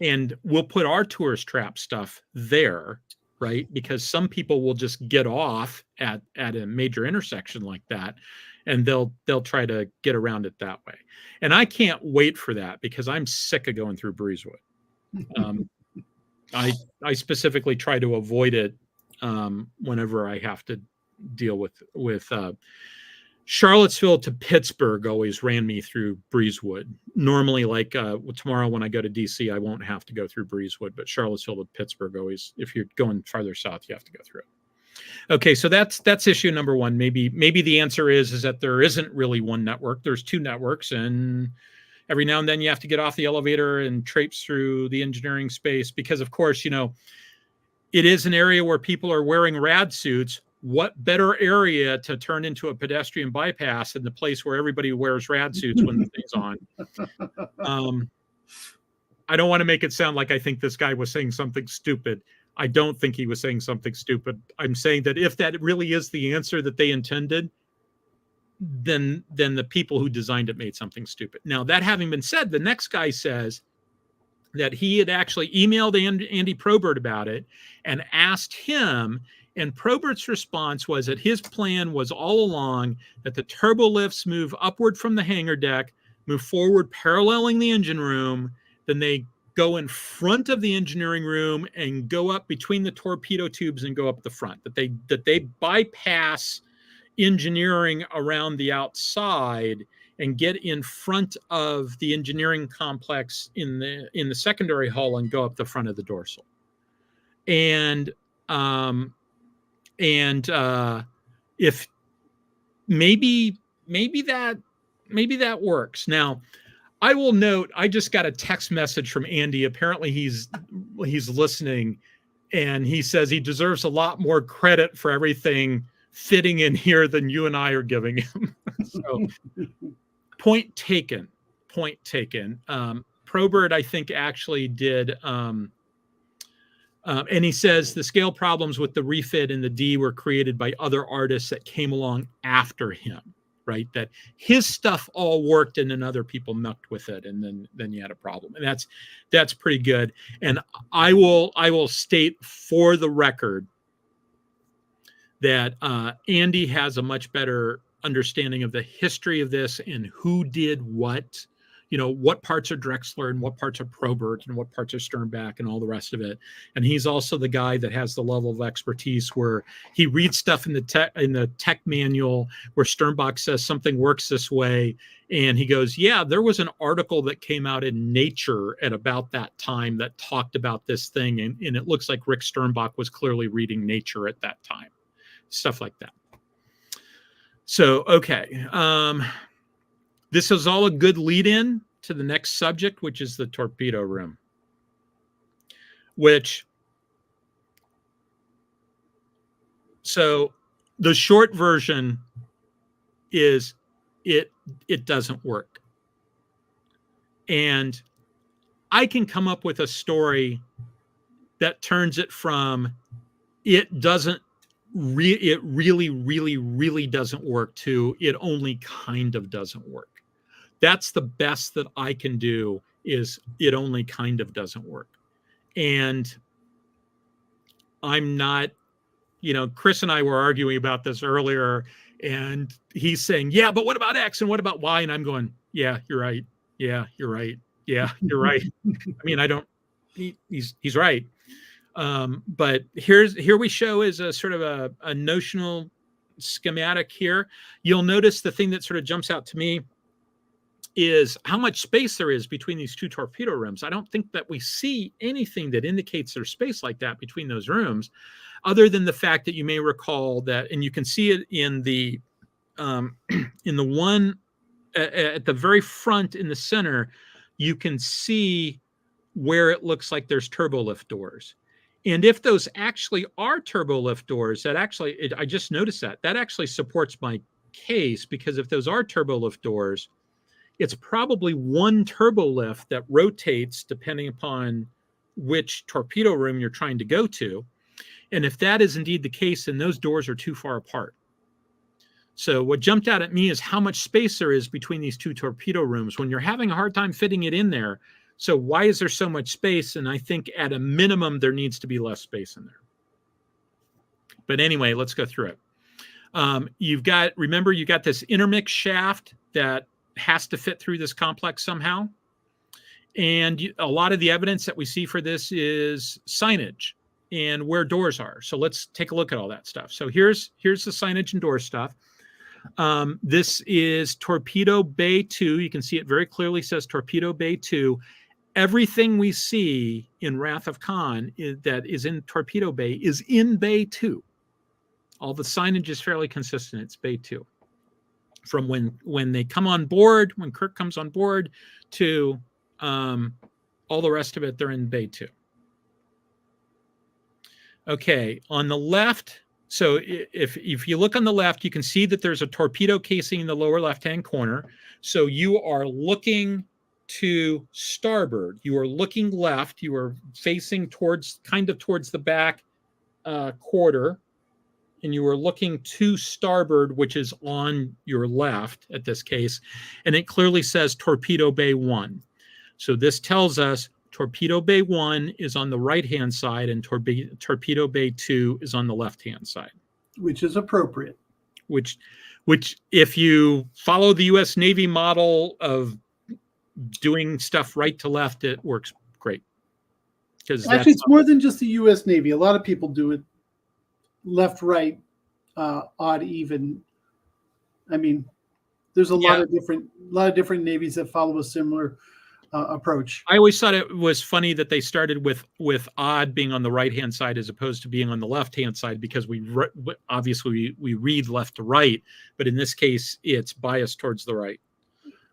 And we'll put our tourist trap stuff there, right? Because some people will just get off at a major intersection like that, and they'll try to get around it that way. And I can't wait for that, because I'm sick of going through Breezewood. I specifically try to avoid it whenever I have to deal with Charlottesville to Pittsburgh always ran me through Breezewood. Normally, like tomorrow when I go to DC, I won't have to go through Breezewood, but Charlottesville to Pittsburgh always, if you're going farther south, you have to go through it. Okay, so that's issue number one. Maybe the answer is that there isn't really one network. There's two networks, and every now and then you have to get off the elevator and traipse through the engineering space because, of course, you know, it is an area where people are wearing rad suits. What better area to turn into a pedestrian bypass than the place where everybody wears rad suits when the thing's on? I don't want to make it sound like I think this guy was saying something stupid. I don't think he was saying something stupid. I'm saying that if that really is the answer that they intended, then the people who designed it made something stupid. Now, that having been said, the next guy says that he had actually emailed Andy Probert about it and asked him, and Probert's response was that his plan was all along that the turbolifts move upward from the hangar deck, move forward paralleling the engine room, then they go in front of the engineering room and go up between the torpedo tubes and go up the front, that they bypass engineering around the outside and get in front of the engineering complex in the secondary hull and go up the front of the dorsal. And if maybe that works. Now, I will note, I just got a text message from Andy. Apparently he's listening, and he says he deserves a lot more credit for everything fitting in here than you and I are giving him. So point taken. Probert, I think, actually did, and he says the scale problems with the refit and the D were created by other artists that came along after him, right? That his stuff all worked and then other people mucked with it, and then you had a problem. And that's pretty good. And I will state for the record that Andy has a much better understanding of the history of this and who did what, you know, what parts are Drexler and what parts are Probert and what parts are Sternbach and all the rest of it. And he's also the guy that has the level of expertise where he reads stuff in the tech manual where Sternbach says something works this way, and he goes, yeah, there was an article that came out in Nature at about that time that talked about this thing, and it looks like Rick Sternbach was clearly reading Nature at that time. Stuff like that. So, okay. This is all a good lead-in to the next subject, which is the torpedo room. So the short version is it doesn't work. And I can come up with a story that turns it from it really doesn't work to it only kind of doesn't work. That's the best that I can do, is it only kind of doesn't work. And I'm not, you know, Chris and I were arguing about this earlier, and he's saying, yeah, but what about X and what about Y? And I'm going, yeah, you're right. Yeah, you're right. Yeah, you're right. I mean, he's right. But here we show is a sort of a notional schematic here. You'll notice the thing that sort of jumps out to me is how much space there is between these two torpedo rooms. I don't think that we see anything that indicates there's space like that between those rooms, other than the fact that you may recall that, and you can see it in the one at the very front in the center, you can see where it looks like there's turbolift doors. And if those actually are turbolift doors, I just noticed that actually supports my case, because if those are turbolift doors, it's probably one turbolift that rotates depending upon which torpedo room you're trying to go to. And if that is indeed the case, then those doors are too far apart. So what jumped out at me is how much space there is between these two torpedo rooms when you're having a hard time fitting it in there. So why is there so much space? And I think at a minimum, there needs to be less space in there. But anyway, let's go through it. Remember, you got this intermix shaft that has to fit through this complex somehow. And a lot of the evidence that we see for this is signage and where doors are. So let's take a look at all that stuff. So here's the signage and door stuff. This is Torpedo Bay 2. You can see it very clearly says Torpedo Bay 2. Everything we see in Wrath of Khan that is in Torpedo Bay is in Bay 2. All the signage is fairly consistent. It's Bay 2. From when they come on board, when Kirk comes on board, to all the rest of it, they're in Bay 2. Okay, on the left, so if you look on the left, you can see that there's a torpedo casing in the lower left-hand corner. So you are looking to starboard. You are looking left. You are facing towards the back quarter, and you are looking to starboard, which is on your left at this case, and it clearly says Torpedo Bay 1. So this tells us Torpedo Bay 1 is on the right-hand side and Torpedo Bay 2 is on the left-hand side. Which is appropriate. Which if you follow the U.S. Navy model of doing stuff right to left, it works great. Actually, it's more than just the U.S. Navy. A lot of people do it left, right, odd, even. I mean, there's a lot of different navies that follow a similar approach. I always thought it was funny that they started with odd being on the right-hand side as opposed to being on the left-hand side, because obviously we read left to right, but in this case it's biased towards the right.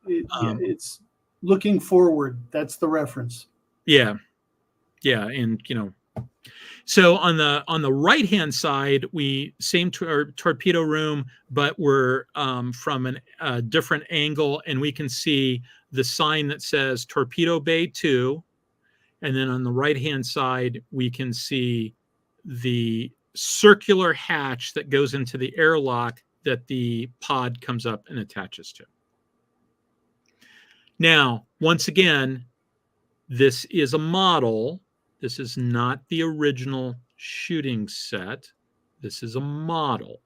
It's looking forward. That's the reference. Yeah, and so on the right-hand side, same torpedo room, but we're from a different angle, and we can see the sign that says Torpedo Bay 2. And then on the right-hand side, we can see the circular hatch that goes into the airlock that the pod comes up and attaches to. Now, once again, this is a model. This is not the original shooting set. This is a model.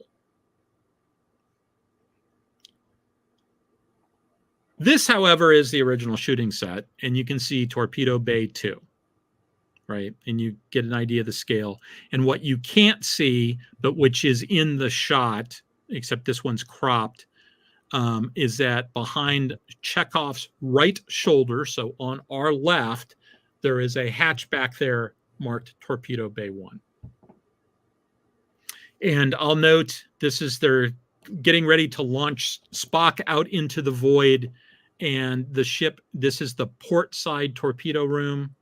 This, however, is the original shooting set, and you can see Torpedo Bay 2, right? And you get an idea of the scale. And what you can't see, but which is in the shot, except this one's cropped, is that behind Chekhov's right shoulder, so on our left, there is a hatch back there marked Torpedo Bay 1. And I'll note they're getting ready to launch Spock out into the void, and the ship, this is the port side torpedo room,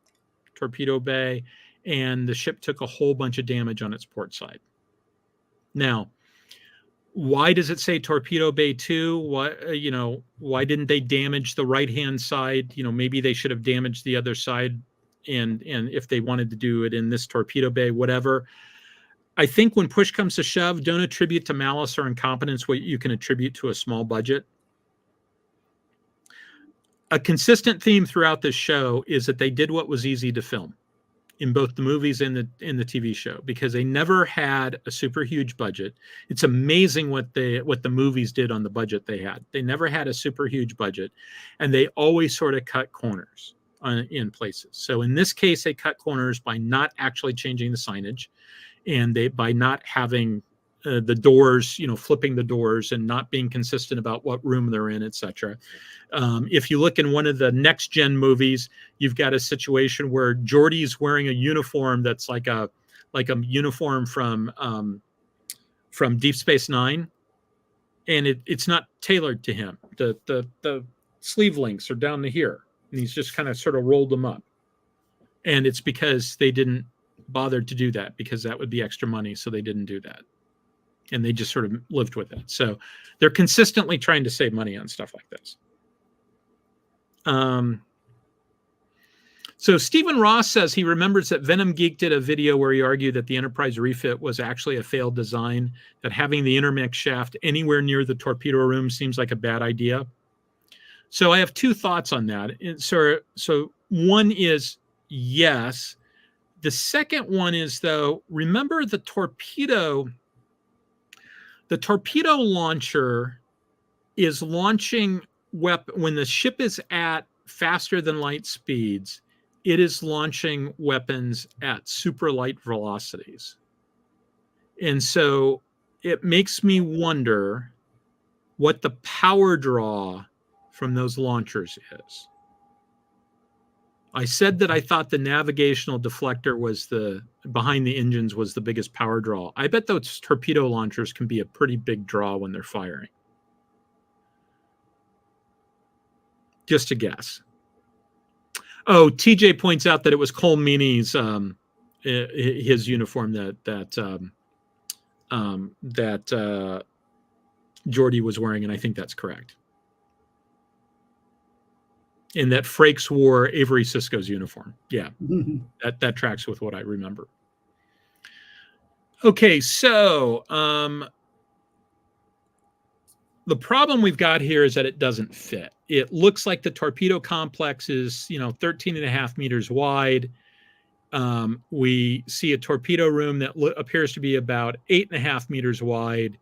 Torpedo Bay, and the ship took a whole bunch of damage on its port side. Now, why does it say Torpedo Bay 2? Why didn't they damage the right-hand side? Maybe they should have damaged the other side, and if they wanted to do it in this Torpedo Bay, whatever. I think when push comes to shove, don't attribute to malice or incompetence what you can attribute to a small budget. A consistent theme throughout this show is that they did what was easy to film in both the movies and the TV show, because they never had a super huge budget. It's amazing what the movies did on the budget they had. They never had a super huge budget, and they always sort of cut corners in places. So in this case, they cut corners by not actually changing the signage, and by not having the doors, flipping the doors and not being consistent about what room they're in, etc. If you look in one of the next gen movies, you've got a situation where Geordi's wearing a uniform that's like a uniform from Deep Space Nine, and it's not tailored to him. The sleeve links are down to here, and he's just kind of sort of rolled them up, and it's because they didn't bother to do that, because that would be extra money, so they didn't do that. And they just sort of lived with it. So they're consistently trying to save money on stuff like this. So Stephen Ross says he remembers that Venom Geek did a video where he argued that the Enterprise refit was actually a failed design, that having the intermix shaft anywhere near the torpedo room seems like a bad idea. So I have two thoughts on that. So one is yes. The second one is, though, remember the torpedo launcher is launching when the ship is at faster than light speeds, it is launching weapons at super light velocities. And so it makes me wonder what the power draw from those launchers is. I said that I thought the navigational deflector was behind the engines was the biggest power draw. I bet those torpedo launchers can be a pretty big draw when they're firing. Just a guess. Oh, TJ points out that it was Cole Meany's his uniform that Geordi was wearing, and I think that's correct. And that Frakes wore Avery Sisko's uniform. Yeah, that tracks with what I remember. Okay, so the problem we've got here is that it doesn't fit. It looks like the torpedo complex is, 13.5 meters wide. We see a torpedo room that appears to be about 8.5 meters wide.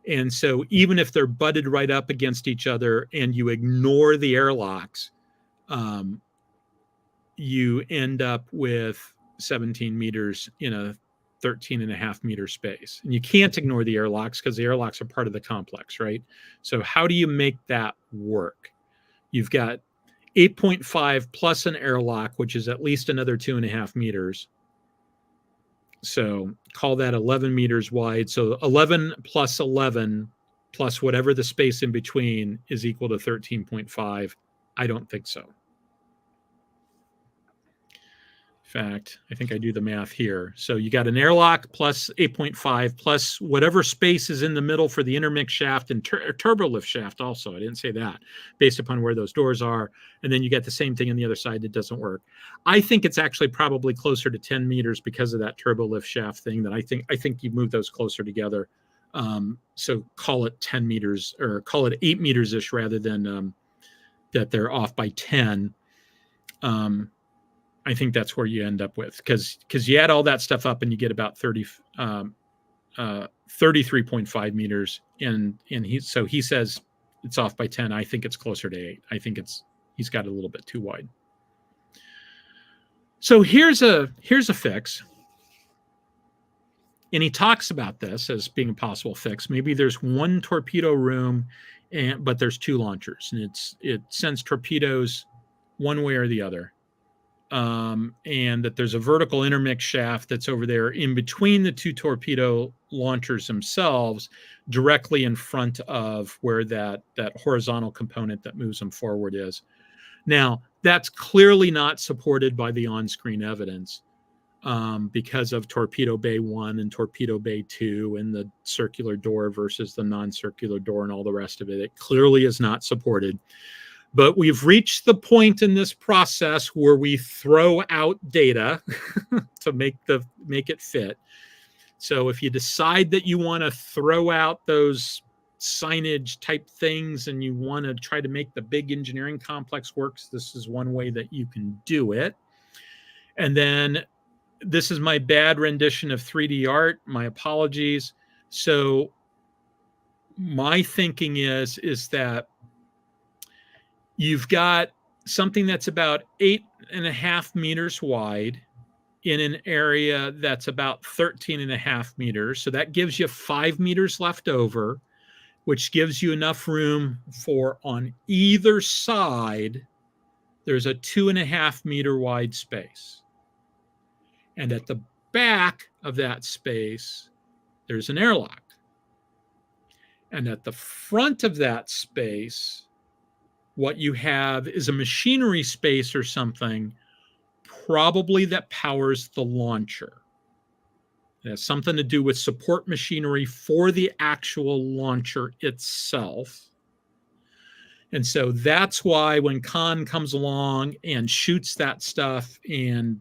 And so even if they're butted right up against each other and you ignore the airlocks, you end up with 17 meters in a 13.5 meter space. And you can't ignore the airlocks because the airlocks are part of the complex, right? So how do you make that work? You've got 8.5 plus an airlock, which is at least another 2.5 meters. So call that 11 meters wide. So 11 plus 11 plus whatever the space in between is equal to 13.5. I don't think so. In fact, I think I do the math here. So you got an airlock plus 8.5 plus whatever space is in the middle for the intermix shaft and turbolift shaft also. I didn't say that, based upon where those doors are. And then you get the same thing on the other side that doesn't work. I think it's actually probably closer to 10 meters because of that turbolift shaft thing. That I think you move those closer together. So call it 10 meters or call it 8 meters-ish rather than that they're off by 10. I think that's where you end up with, because you add all that stuff up and you get about 33.5 meters. And he says it's off by 10. I think it's closer to 8. I think he's got it a little bit too wide. So here's a fix. And he talks about this as being a possible fix. Maybe there's one torpedo room, but there's two launchers, and it sends torpedoes one way or the other. And that there's a vertical intermix shaft that's over there in between the two torpedo launchers themselves, directly in front of where that horizontal component that moves them forward is. Now, that's clearly not supported by the on-screen evidence because of Torpedo Bay 1 and Torpedo Bay 2 and the circular door versus the non-circular door and all the rest of it. It clearly is not supported. But we've reached the point in this process where we throw out data to make it fit. So if you decide that you want to throw out those signage type things and you want to try to make the big engineering complex work, this is one way that you can do it. And then this is my bad rendition of 3D art. My apologies. So my thinking is that you've got something that's about 8.5 meters wide in an area that's about 13.5 meters. So that gives you 5 meters left over, which gives you enough room for on either side, there's a 2.5 meter wide space. And at the back of that space, there's an airlock. And at the front of that space, what you have is a machinery space or something, probably that powers the launcher. It has something to do with support machinery for the actual launcher itself. And so that's why when Khan comes along and shoots that stuff and,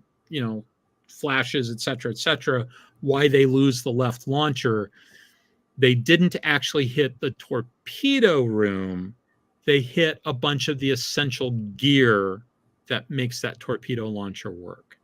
flashes, et cetera, why they lose the left launcher, they didn't actually hit the torpedo room. They hit a bunch of the essential gear that makes that torpedo launcher work.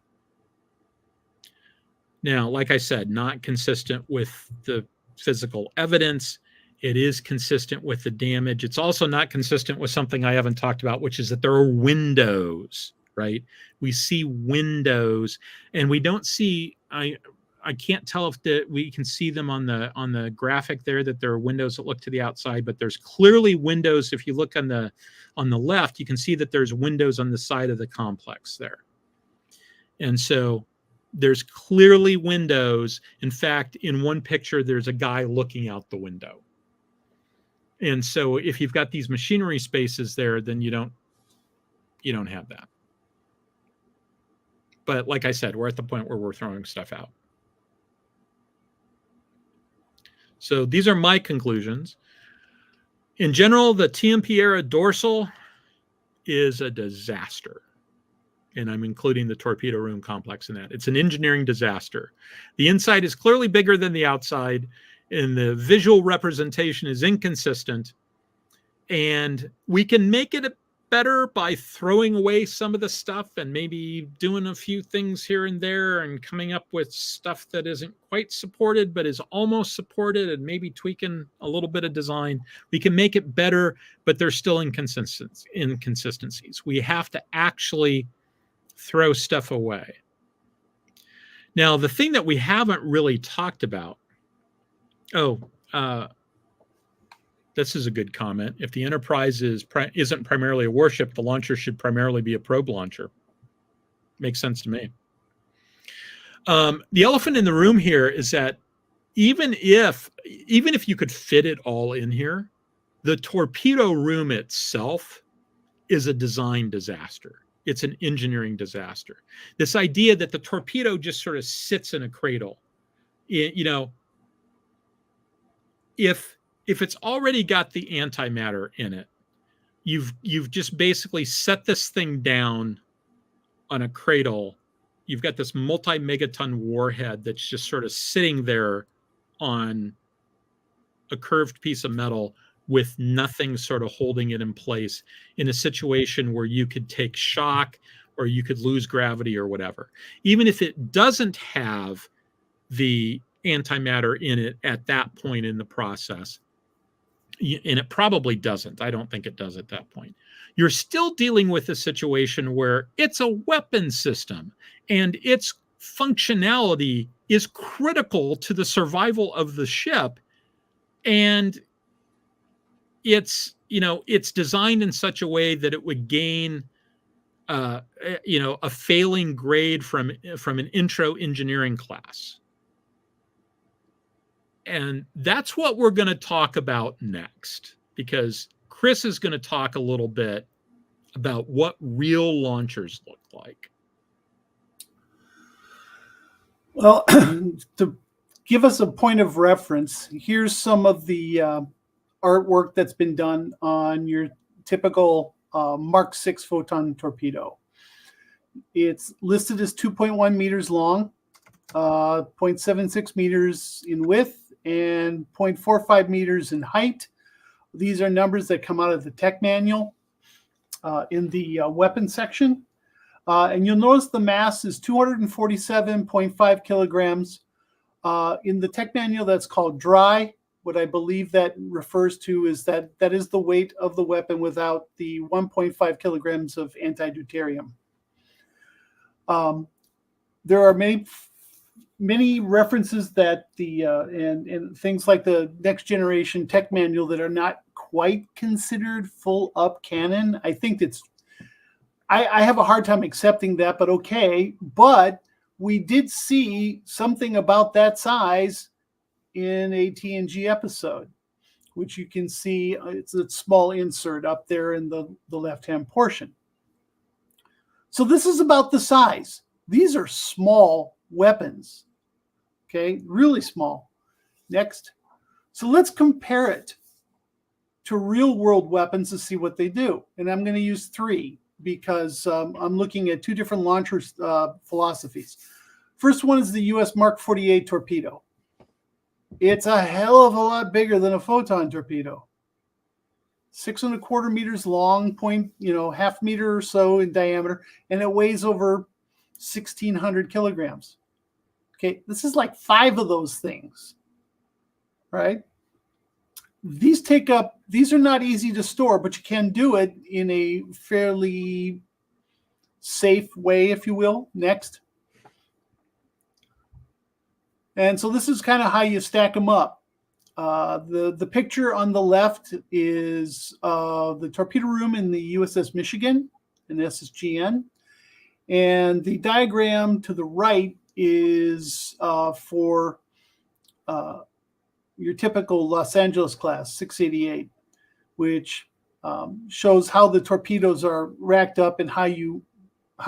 Now, like I said, not consistent with the physical evidence. It is consistent with the damage. It's also not consistent with something I haven't talked about, which is that there are windows, right? We see windows, and we don't see, I can't tell if we can see them on the graphic there, that there are windows that look to the outside, but there's clearly windows. If you look on the left, you can see that there's windows on the side of the complex there. And so there's clearly windows. In fact, in one picture, there's a guy looking out the window. And so if you've got these machinery spaces there, then you don't have that. But like I said, we're at the point where we're throwing stuff out. So these are my conclusions. In general, the TMP-era dorsal is a disaster. And I'm including the torpedo room complex in that. It's an engineering disaster. The inside is clearly bigger than the outside, and the visual representation is inconsistent. And we can make it better by throwing away some of the stuff and maybe doing a few things here and there and coming up with stuff that isn't quite supported but is almost supported, and maybe tweaking a little bit of design. We can make it better, but there's still inconsistencies. We have to actually throw stuff away. Now, the thing that we haven't really talked about, this is a good comment. If the Enterprise isn't primarily a warship, the launcher should primarily be a probe launcher. Makes sense to me. The elephant in the room here is that even if you could fit it all in here, the torpedo room itself is a design disaster. It's an engineering disaster. This idea that the torpedo just sort of sits in a cradle, if it's already got the antimatter in it, you've just basically set this thing down on a cradle. You've got this multi-megaton warhead that's just sort of sitting there on a curved piece of metal with nothing sort of holding it in place in a situation where you could take shock or you could lose gravity or whatever. Even if it doesn't have the antimatter in it at that point in the process, and it probably doesn't. I don't think it does at that point. You're still dealing with a situation where it's a weapon system and its functionality is critical to the survival of the ship. And it's designed in such a way that it would gain a failing grade from an intro engineering class. And that's what we're going to talk about next, because Chris is going to talk a little bit about what real launchers look like. Well, to give us a point of reference, here's some of the artwork that's been done on your typical Mark 6 photon torpedo. It's listed as 2.1 meters long, 0.76 meters in width, and 0.45 meters in height. These are numbers that come out of the tech manual in the weapon section. And you'll notice the mass is 247.5 kilograms. In the tech manual, that's called dry. What I believe that refers to is that is the weight of the weapon without the 1.5 kilograms of antideuterium. There are many references that and things like the next generation tech manual that are not quite considered full up canon. I think I have a hard time accepting that, but okay. But we did see something about that size in a TNG episode, which you can see. It's a small insert up there in the left-hand portion. So this is about the size. These are small weapons. Okay, really small. Next. So let's compare it to real world weapons to see what they do. And I'm going to use three because I'm looking at two different launcher philosophies. First one is the US Mark 48 torpedo. It's a hell of a lot bigger than a photon torpedo. 6.25 meters long, half meter or so in diameter, and it weighs over 1,600 kilograms. Okay, this is like 5 of those things, right? These are not easy to store, but you can do it in a fairly safe way, if you will. Next. And so this is kind of how you stack them up. The picture on the left is the torpedo room in the USS Michigan and SSGN. And the diagram to the right is for your typical Los Angeles class, 688, which shows how the torpedoes are racked up and how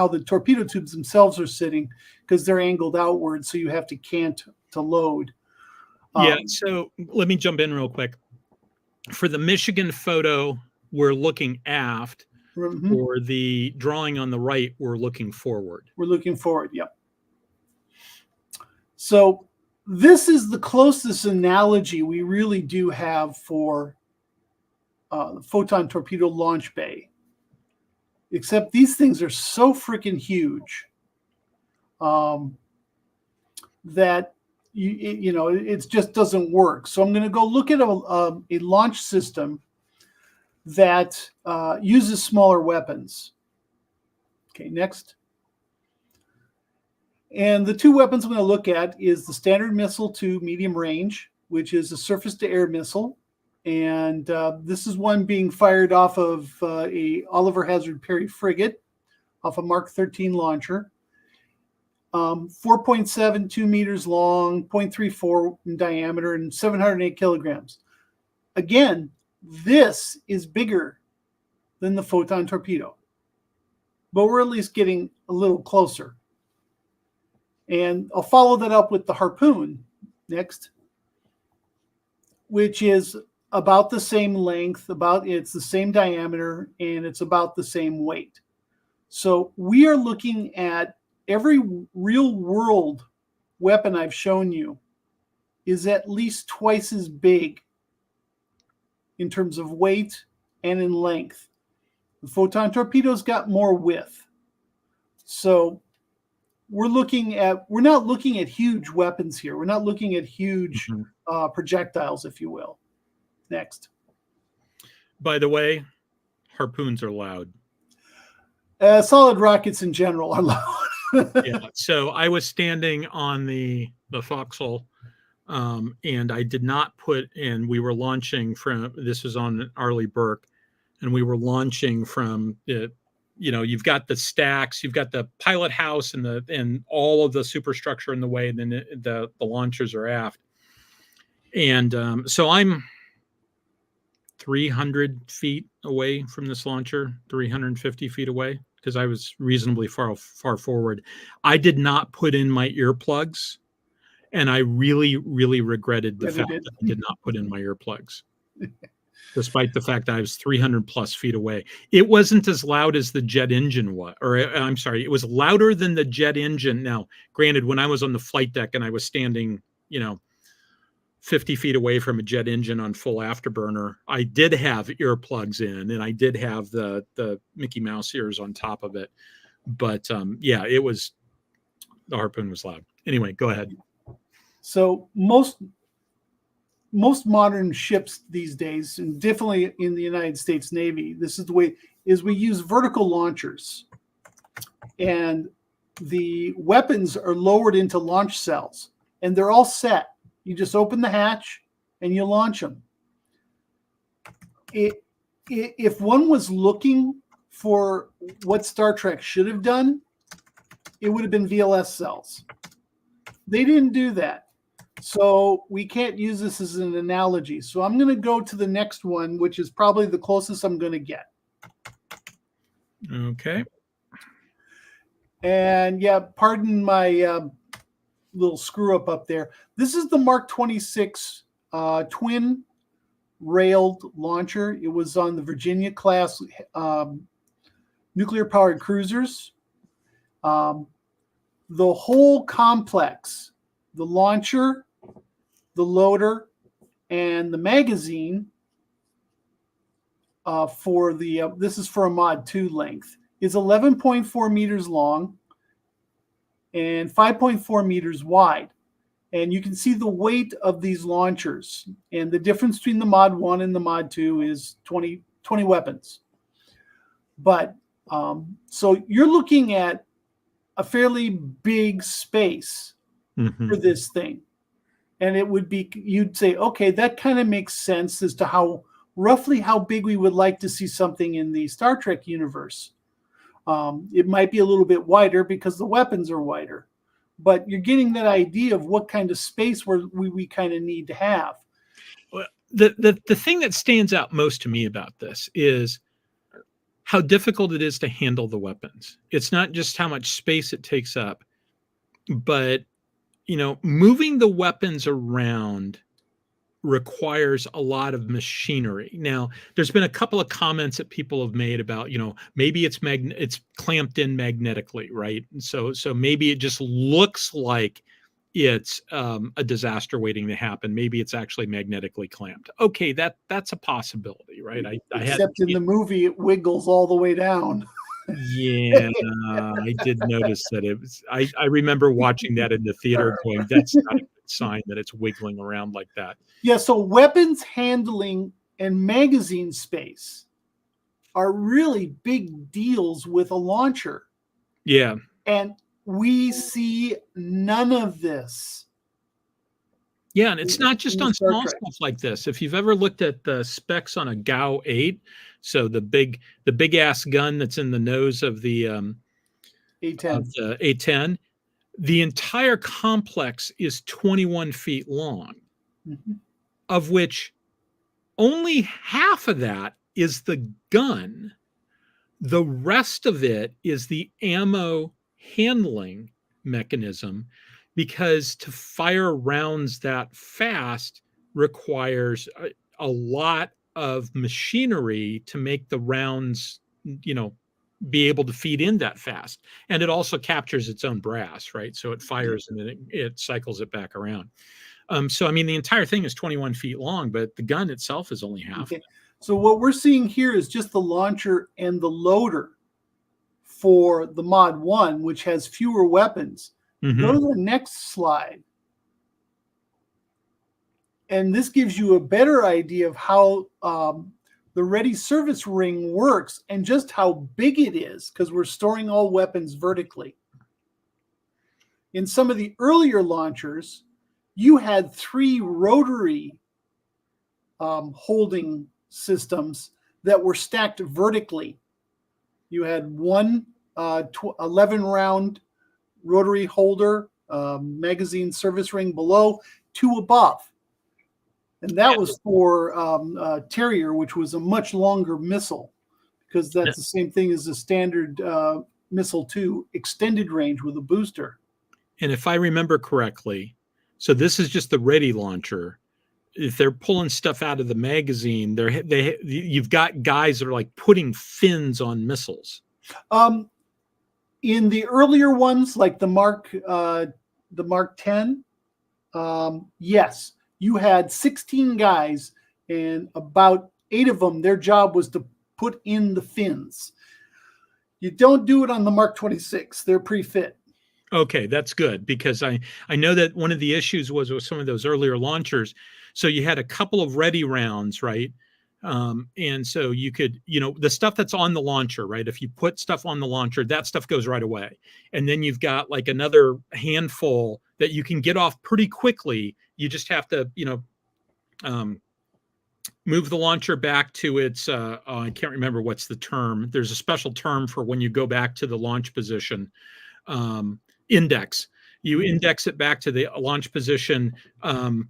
the torpedo tubes themselves are sitting, because they're angled outward, so you have to cant to load. Yeah, so let me jump in real quick. For the Michigan photo, we're looking aft. For the drawing on the right, we're looking forward. We're looking forward, yep. So this is the closest analogy we really do have for the photon torpedo launch bay. Except these things are so freaking huge that it just doesn't work. So I'm going to go look at a launch system that uses smaller weapons. Okay, next. And the two weapons I'm going to look at is the Standard Missile to medium range, which is a surface-to-air missile. And this is one being fired off of a Oliver Hazard Perry frigate, off a Mark 13 launcher. 4.72 meters long, 0.34 in diameter, and 708 kilograms. Again, this is bigger than the photon torpedo, but we're at least getting a little closer. And I'll follow that up with the harpoon next, which is about the same length, it's the same diameter, and it's about the same weight. So we are looking at every real world weapon I've shown you is at least twice as big in terms of weight and in length. The photon torpedo's got more width. So we're not looking at huge weapons here. We're not looking at huge projectiles, if you will. Next. By the way, harpoons are loud. Solid rockets in general are loud. Yeah. So I was standing on the foxhole, and I did not put in. We were launching from. This was on Arleigh Burke, and we were launching from the. You've got the stacks, you've got the pilot house, and all of the superstructure in the way, and then the launchers are aft. And so I'm 300 feet away from this launcher, 350 feet away, because I was reasonably far forward. I did not put in my earplugs, and I really, really regretted the fact that I did not put in my earplugs, despite the fact that I was 300 plus feet away. It wasn't as loud as the jet engine was, or I'm sorry, it was louder than the jet engine. Now, granted, when I was on the flight deck and I was standing, 50 feet away from a jet engine on full afterburner, I did have earplugs in, and I did have the Mickey Mouse ears on top of it. But yeah, the harpoon was loud. Anyway, go ahead. So most modern ships these days, and definitely in the United States Navy, this is the way, is we use vertical launchers. And the weapons are lowered into launch cells, and they're all set. You just open the hatch and you launch them. If one was looking for what Star Trek should have done, it would have been VLS cells. They didn't do that. So we can't use this as an analogy. So I'm going to go to the next one, which is probably the closest I'm going to get. Okay. And yeah, pardon my little screw up there. This is the Mark 26 twin railed launcher. It was on the Virginia class nuclear powered cruisers. The whole complex, the launcher, the loader, and the magazine for the this is for a Mod 2 length, is 11.4 meters long and 5.4 meters wide. And you can see the weight of these launchers. And the difference between the Mod 1 and the Mod 2 is 20 weapons. But so you're looking at a fairly big space for this thing. And it would be, you'd say, okay, that kind of makes sense as to roughly how big we would like to see something in the Star Trek universe. It might be a little bit wider because the weapons are wider, but you're getting that idea of what kind of space we kind of need to have. Well, the thing that stands out most to me about this is how difficult it is to handle the weapons. It's not just how much space it takes up, but moving the weapons around requires a lot of machinery. Now, there's been a couple of comments that people have made about, maybe it's clamped in magnetically, right? So maybe it just looks like it's a disaster waiting to happen. Maybe it's actually magnetically clamped. Okay, that's a possibility, right? Except in the movie, it wiggles all the way down. Yeah, I did notice that it was. I remember watching that in the theater, going, "That's not a good sign that it's wiggling around like that." Yeah, so weapons handling and magazine space are really big deals with a launcher. Yeah, and we see none of this. Yeah, and it's not just on small stuff like this. If you've ever looked at the specs on a GAU 8, so the big ass gun that's in the nose of the A10, the entire complex is 21 feet long, of which only half of that is the gun. The rest of it is the ammo handling mechanism, because to fire rounds that fast requires a lot of machinery to make the rounds, be able to feed in that fast. And it also captures its own brass, right? So it fires and then it cycles it back around. So, I mean, the entire thing is 21 feet long, but the gun itself is only half. Okay. So what we're seeing here is just the launcher and the loader for the Mod 1, which has fewer weapons. Go to the next slide. And this gives you a better idea of how the ready service ring works and just how big it is, because we're storing all weapons vertically. In some of the earlier launchers, you had 3 rotary holding systems that were stacked vertically. You had one 11-round rotary holder, magazine service ring below, 2 above. And that was for Terrier, which was a much longer missile, because that's the same thing as a standard missile 2, extended range with a booster. And if I remember correctly, so this is just the ready launcher. If they're pulling stuff out of the magazine, you've got guys that are like putting fins on missiles. In the earlier ones, like the Mark 10, yes, you had 16 guys, and about 8 of them, their job was to put in the fins. You don't do it on the Mark 26; they're pre-fit. Okay, that's good, because I know that one of the issues was with some of those earlier launchers. So you had a couple of ready rounds, right? And so you could, the stuff that's on the launcher, right? If you put stuff on the launcher, that stuff goes right away. And then you've got like another handful that you can get off pretty quickly. You just have to, move the launcher back to its, I can't remember what's the term. There's a special term for when you go back to the launch position. Index. You index it back to the launch position,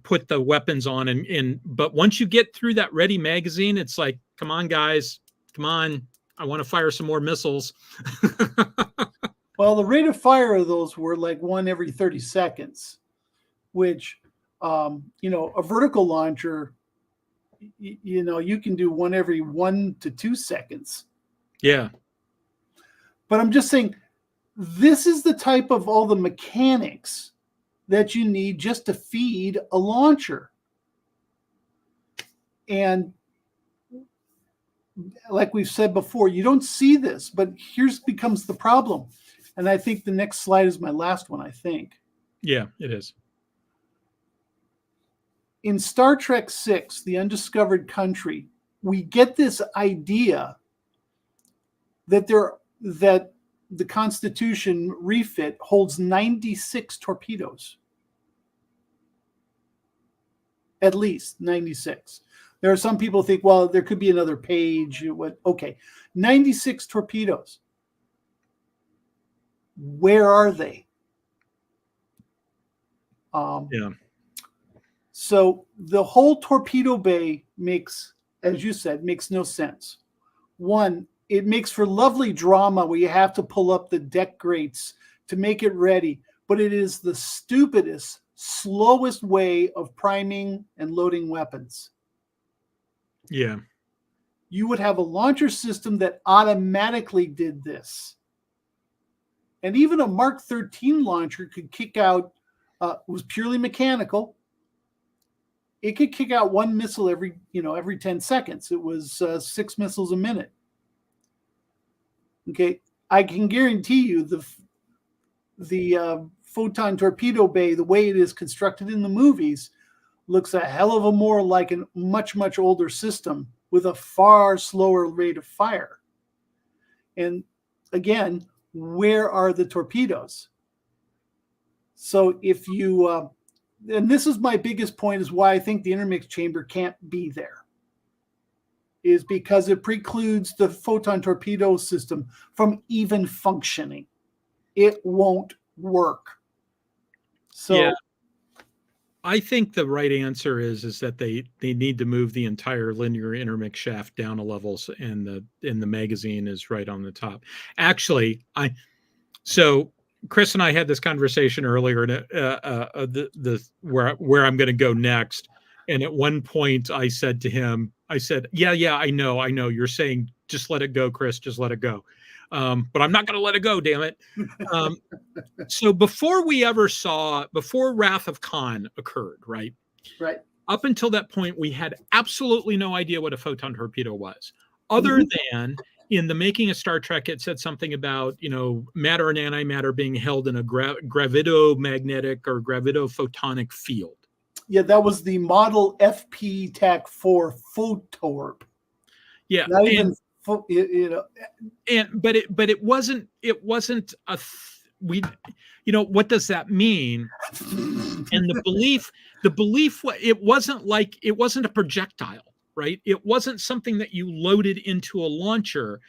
put the weapons on, but once you get through that ready magazine, it's like, come on, guys, come on, I want to fire some more missiles. Well, the rate of fire of those were like 1 every 30 seconds, which, a vertical launcher, you can do 1 every 1 to 2 seconds. Yeah. But I'm just saying, this is the type of all the mechanics that you need just to feed a launcher. And like we've said before, you don't see this, but here's becomes the problem. And I think the next slide is my last one, I think. Yeah, it is. In Star Trek VI, The Undiscovered Country, we get this idea that the Constitution refit holds 96 torpedoes. at least 96. There are some people think, well, there could be another page. Okay, 96 torpedoes. Where are they? Yeah. So the whole torpedo bay makes, as you said, makes no sense. One, it makes for lovely drama where you have to pull up the deck grates to make it ready, but it is the stupidest, slowest way of priming and loading weapons. Yeah. You would have a launcher system that automatically did this. And even a Mark 13 launcher could kick out, was purely mechanical. It could kick out one missile every 10 seconds. It was 6 missiles a minute. Okay, I can guarantee you the photon torpedo bay, the way it is constructed in the movies, looks a hell of a more like a much, much older system with a far slower rate of fire. And again, where are the torpedoes? So if you, and this is my biggest point, is why I think the intermix chamber can't be there, is because it precludes the photon torpedo system from even functioning. It won't work. So yeah. I think the right answer is that they need to move the entire linear intermix shaft down a level, and the magazine is right on the top. Actually, so Chris and I had this conversation earlier, and where I'm going to go next. And at one point, I said to him, yeah, I know, you're saying just let it go, Chris, just let it go, but I'm not going to let it go, damn it. So before Wrath of Khan occurred, right? Right. Up until that point, we had absolutely no idea what a photon torpedo was, other than in the making of Star Trek, it said something about, matter and antimatter being held in a gravitomagnetic or gravitophotonic field. Yeah, that was the model FP TAC 4 photorp. Yeah, not even but it wasn't what does that mean? And the belief it wasn't a projectile, right? It wasn't something that you loaded into a launcher.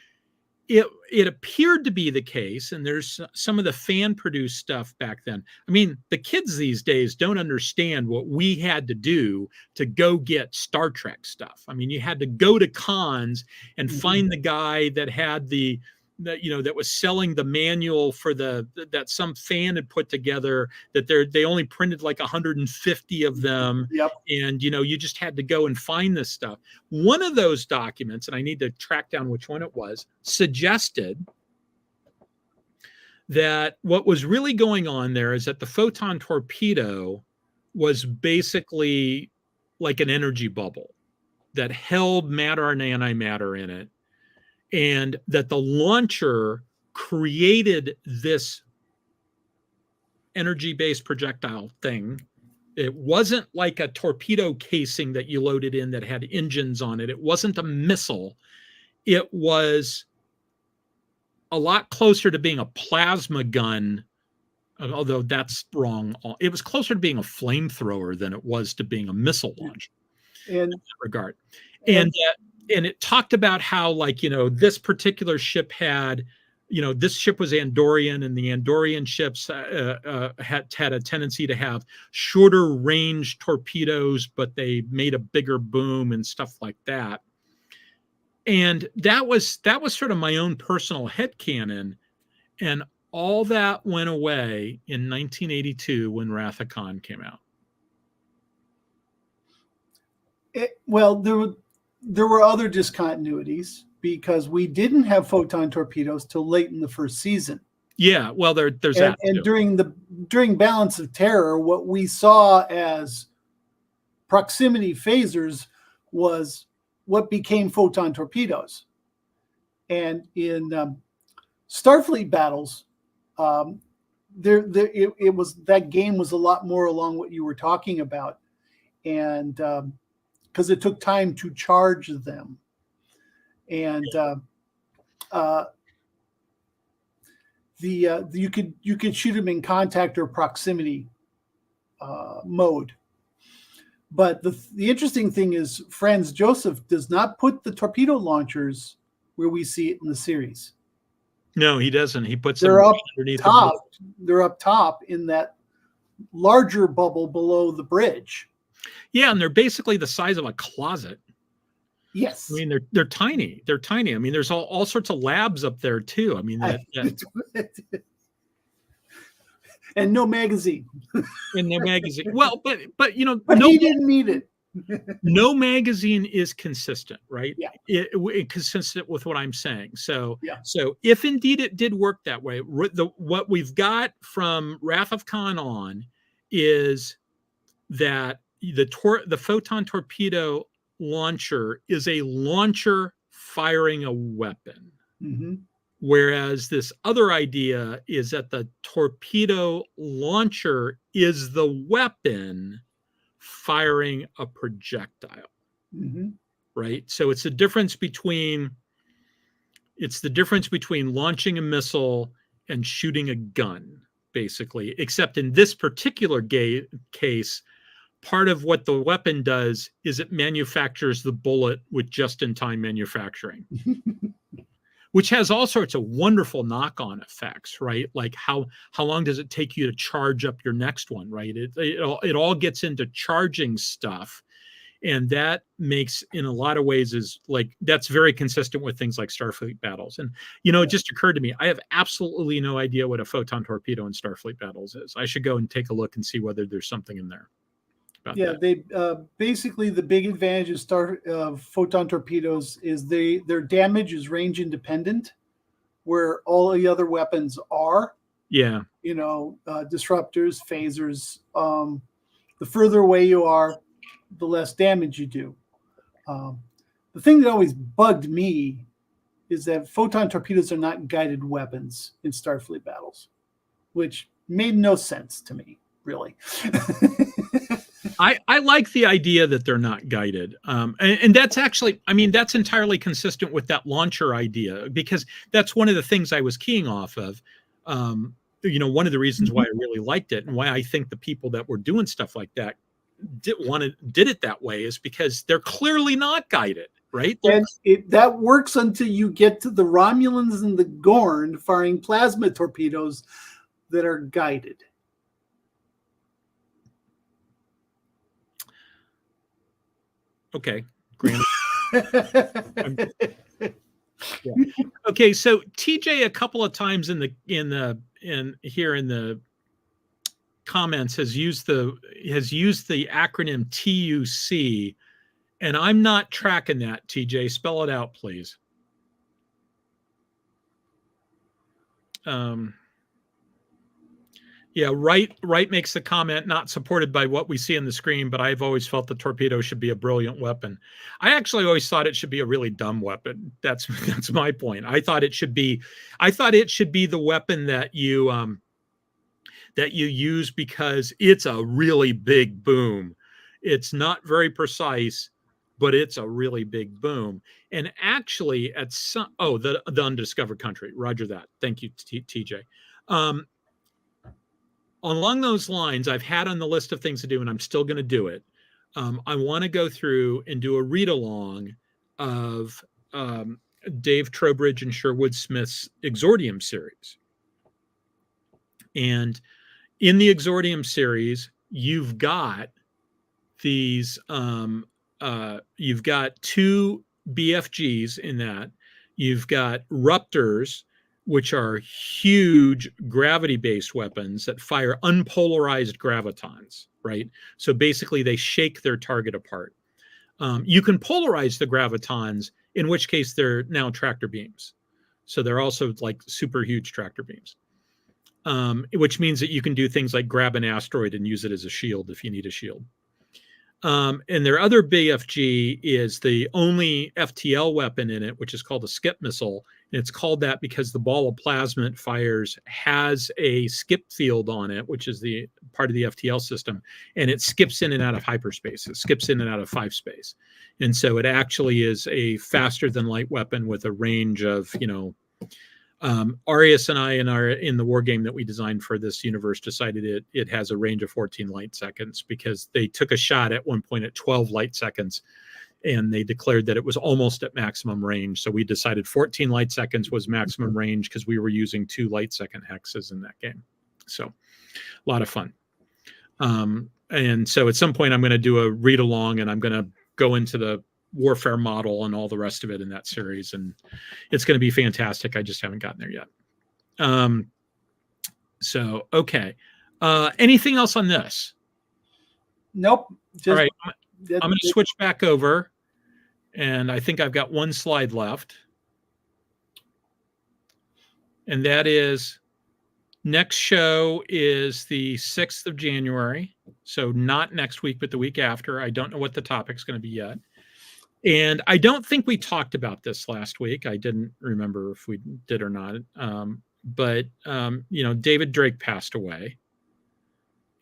It appeared to be the case, and there's some of the fan produced stuff back then. I mean, the kids these days don't understand what we had to do to go get Star Trek stuff. I mean, you had to go to cons and find the guy that had that was selling the manual for that some fan had put together, that they only printed like 150 of them. Yep. And you just had to go and find this stuff. One of those documents, and I need to track down which one it was, suggested that what was really going on there is that the photon torpedo was basically like an energy bubble that held matter and antimatter in it, and that the launcher created this energy-based projectile thing. It wasn't like a torpedo casing that you loaded in that had engines on it. It wasn't a missile. It was a lot closer to being a plasma gun, although that's wrong. It was closer to being a flamethrower than it was to being a missile launch in that regard. And it talked about how, this particular ship had, this ship was Andorian, and the Andorian ships had a tendency to have shorter range torpedoes, but they made a bigger boom and stuff like that. And that was sort of my own personal headcanon. And all that went away in 1982 when Wrath of Khan came out. There were other discontinuities, because we didn't have photon torpedoes till late in the first season. Yeah, well, there's that. And during Balance of Terror, what we saw as proximity phasers was what became photon torpedoes. And in Starfleet battles, it was, that game was a lot more along what you were talking about, and because it took time to charge them. And you could shoot them in contact or proximity mode. But the interesting thing is Franz Joseph does not put the torpedo launchers where we see it in the series. No, he doesn't. He puts They're them up underneath top. the They're up top in that larger bubble below the bridge. Yeah, and they're basically the size of a closet. Yes. I mean, they're tiny. They're tiny. I mean, there's all sorts of labs up there too. I mean, and no magazine. In the magazine. Well, but you know, but he didn't need it. No magazine is consistent, right? Yeah. It consistent with what I'm saying. So, yeah. So if indeed it did work that way, what we've got from Wrath of Khan on is that the photon torpedo launcher is a launcher firing a weapon. Mm-hmm. Whereas this other idea is that the torpedo launcher is the weapon firing a projectile. Mm-hmm. Right? So it's the difference between launching a missile and shooting a gun, basically, except in this particular case, part of what the weapon does is it manufactures the bullet with just-in-time manufacturing. Which has all sorts of wonderful knock-on effects, right? Like how long does it take you to charge up your next one, right? It all gets into charging stuff, and that makes, in a lot of ways, is like that's very consistent with things like Starfleet battles. And it just occurred to me, I have absolutely no idea what a photon torpedo in Starfleet battles is. I should go and take a look and see whether there's something in there. Yeah, they basically the big advantage of photon torpedoes is their damage is range independent, where all the other weapons are. Yeah. Disruptors, phasers. The further away you are, the less damage you do. The thing that always bugged me is that photon torpedoes are not guided weapons in Starfleet battles, which made no sense to me, really. I like the idea that they're not guided. And that's actually, I mean, that's entirely consistent with that launcher idea, because that's one of the things I was keying off of. One of the reasons why I really liked it and why I think the people that were doing stuff like that did it that way is because they're clearly not guided, right? And that works until you get to the Romulans and the Gorn firing plasma torpedoes that are guided. Okay, granted. Yeah. Okay, so TJ a couple of times in the comments has used the acronym TUC, and I'm not tracking that. TJ, spell it out, please. Yeah, Wright makes the comment, not supported by what we see on the screen, but I've always felt the torpedo should be a brilliant weapon. I actually always thought it should be a really dumb weapon. That's my point. I thought it should be the weapon that you use because it's a really big boom. It's not very precise, but it's a really big boom. And actually, at some the undiscovered country. Roger that. Thank you, TJ. Along those lines, I've had on the list of things to do, and I'm still going to do it. I want to go through and do a read along of Dave Trowbridge and Sherwood Smith's Exordium series. And in the Exordium series, you've got these, you've got two BFGs in that. You've got Ruptors, which are huge gravity-based weapons that fire unpolarized gravitons, right? So basically, they shake their target apart. You can polarize the gravitons, in which case they're now tractor beams. So they're also like super huge tractor beams, which means that you can do things like grab an asteroid and use it as a shield if you need a shield. And their other BFG is the only FTL weapon in it, which is called a skip missile. And it's called that because the ball of plasma it fires has a skip field on it, which is the part of the FTL system. And it skips in and out of hyperspace. It skips in and out of 5 space. And so it actually is a faster than light weapon with a range of, Arius and I in the war game that we designed for this universe decided it has a range of 14 light seconds because they took a shot at one point at 12 light seconds, and they declared that it was almost at maximum range. So we decided 14 light seconds was maximum range because we were using 2 light second hexes in that game. So a lot of fun. And so at some point I'm going to do a read along, and I'm going to go into the warfare model and all the rest of it in that series. And it's going to be fantastic. I just haven't gotten there yet. So, okay. Anything else on this? Nope. All right. I'm going to switch back over, and I think I've got one slide left. And that is next show is the 6th of January. So not next week, but the week after. I don't know what the topic's going to be yet. And I don't think we talked about this last week. I didn't remember if we did or not. But David Drake passed away.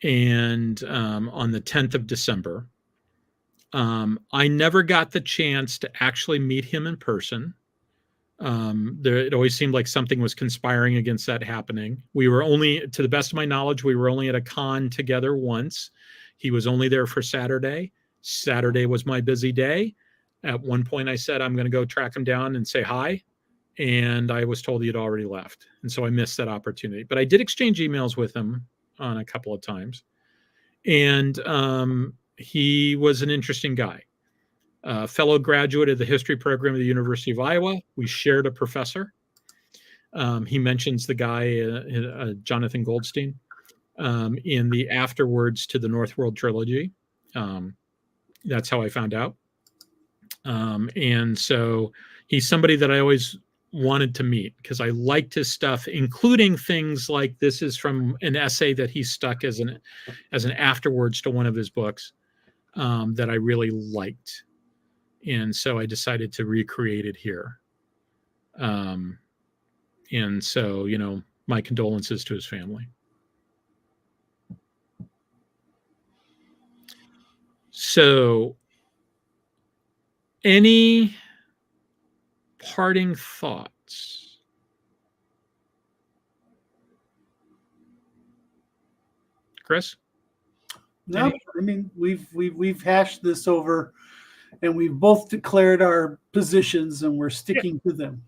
And on the 10th of December. I never got the chance to actually meet him in person. It always seemed like something was conspiring against that happening. We were only, to the best of my knowledge, we were only at a con together once. He was only there for Saturday. Saturday was my busy day. At one point I said, I'm going to go track him down and say hi. And I was told he had already left. And so I missed that opportunity. But I did exchange emails with him on a couple of times. And he was an interesting guy. Fellow graduate of the history program at the University of Iowa. We shared a professor. He mentions the guy, Jonathan Goldstein, in the afterwards to the Northworld trilogy. That's how I found out. And so he's somebody that I always wanted to meet because I liked his stuff, including things like this is from an essay that he stuck as an afterwards to one of his books that I really liked. And so I decided to recreate it here. And so, my condolences to his family. So, any parting thoughts? Chris? No, I mean, we've hashed this over, and we've both declared our positions, and we're sticking to them.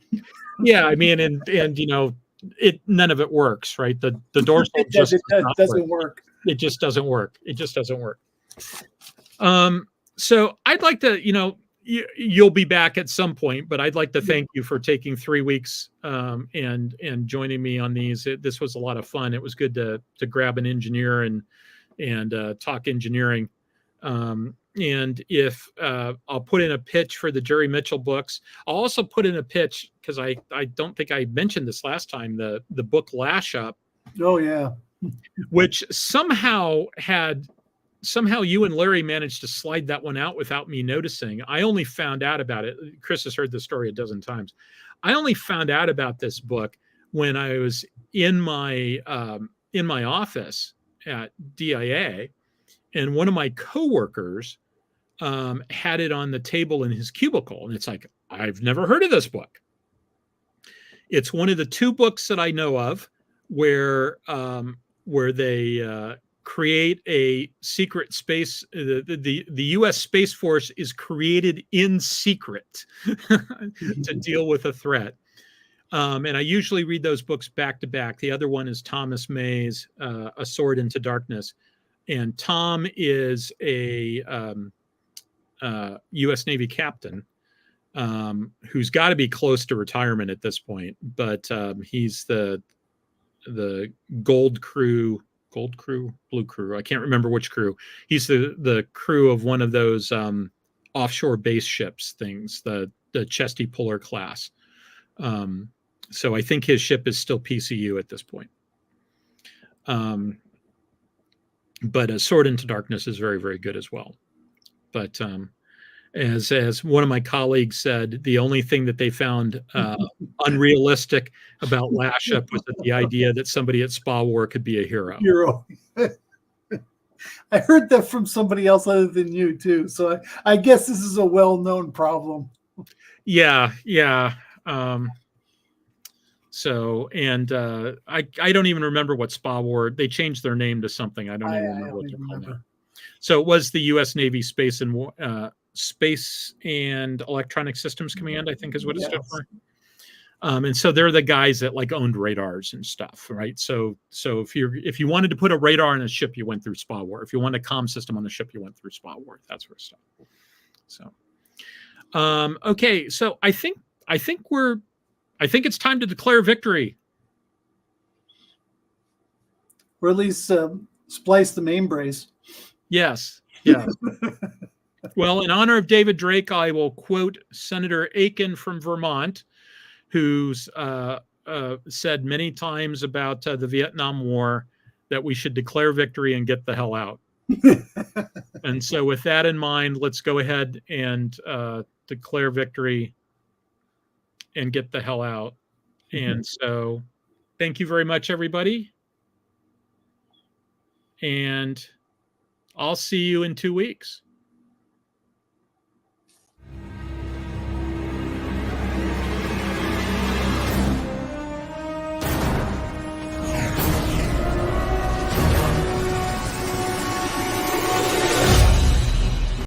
Yeah, I mean, and none of it works, right? The dorsal just doesn't work. It just doesn't work. It just doesn't work. So I'd like to, you'll be back at some point, but I'd like to thank you for taking 3 weeks and joining me on these. This was a lot of fun. It was good to grab an engineer and talk engineering. And if I'll put in a pitch for the Jerry Mitchell books, I'll also put in a pitch because I don't think I mentioned this last time, the book Lash Up. Oh yeah. Which somehow you and Larry managed to slide that one out without me noticing. I only found out about it. Chris has heard the story a dozen times. I only found out about this book when I was in my office at DIA, and one of my coworkers had it on the table in his cubicle. And it's like, I've never heard of this book. It's one of the 2 books that I know of where they create a secret space. The U.S. Space Force is created in secret to deal with a threat. And I usually read those books back to back. The other one is Thomas May's A Sword into Darkness. And Tom is a U.S. Navy captain who's got to be close to retirement at this point. But he's the Blue Crew. I can't remember which crew. He's the crew of one of those offshore base ships things, the Chesty Puller class. So I think his ship is still PCU at this point. But A Sword into Darkness is very, very good as well. But as one of my colleagues said, the only thing that they found unrealistic about Lash Up was that the idea that somebody at Spa War could be a hero. I heard that from somebody else other than you too. So I guess this is a well-known problem. Yeah. So, and I don't even remember what SPA war. They changed their name to something. I don't even remember what they're called now. So it was the U.S. Navy Space and Electronic Systems Command, I think is what it stood for. And so they're the guys that like owned radars and stuff, right? So if you wanted to put a radar on a ship, you went through SPA war. If you wanted a comm system on the ship, you went through SPA war. That sort of stuff. So, okay, so I think it's time to declare victory. Or at least splice the main brace. Yes. Yes. Well, in honor of David Drake, I will quote Senator Aiken from Vermont, who's said many times about the Vietnam War that we should declare victory and get the hell out. And so with that in mind, let's go ahead and declare victory and get the hell out. And so thank you very much, everybody. And I'll see you in 2 weeks.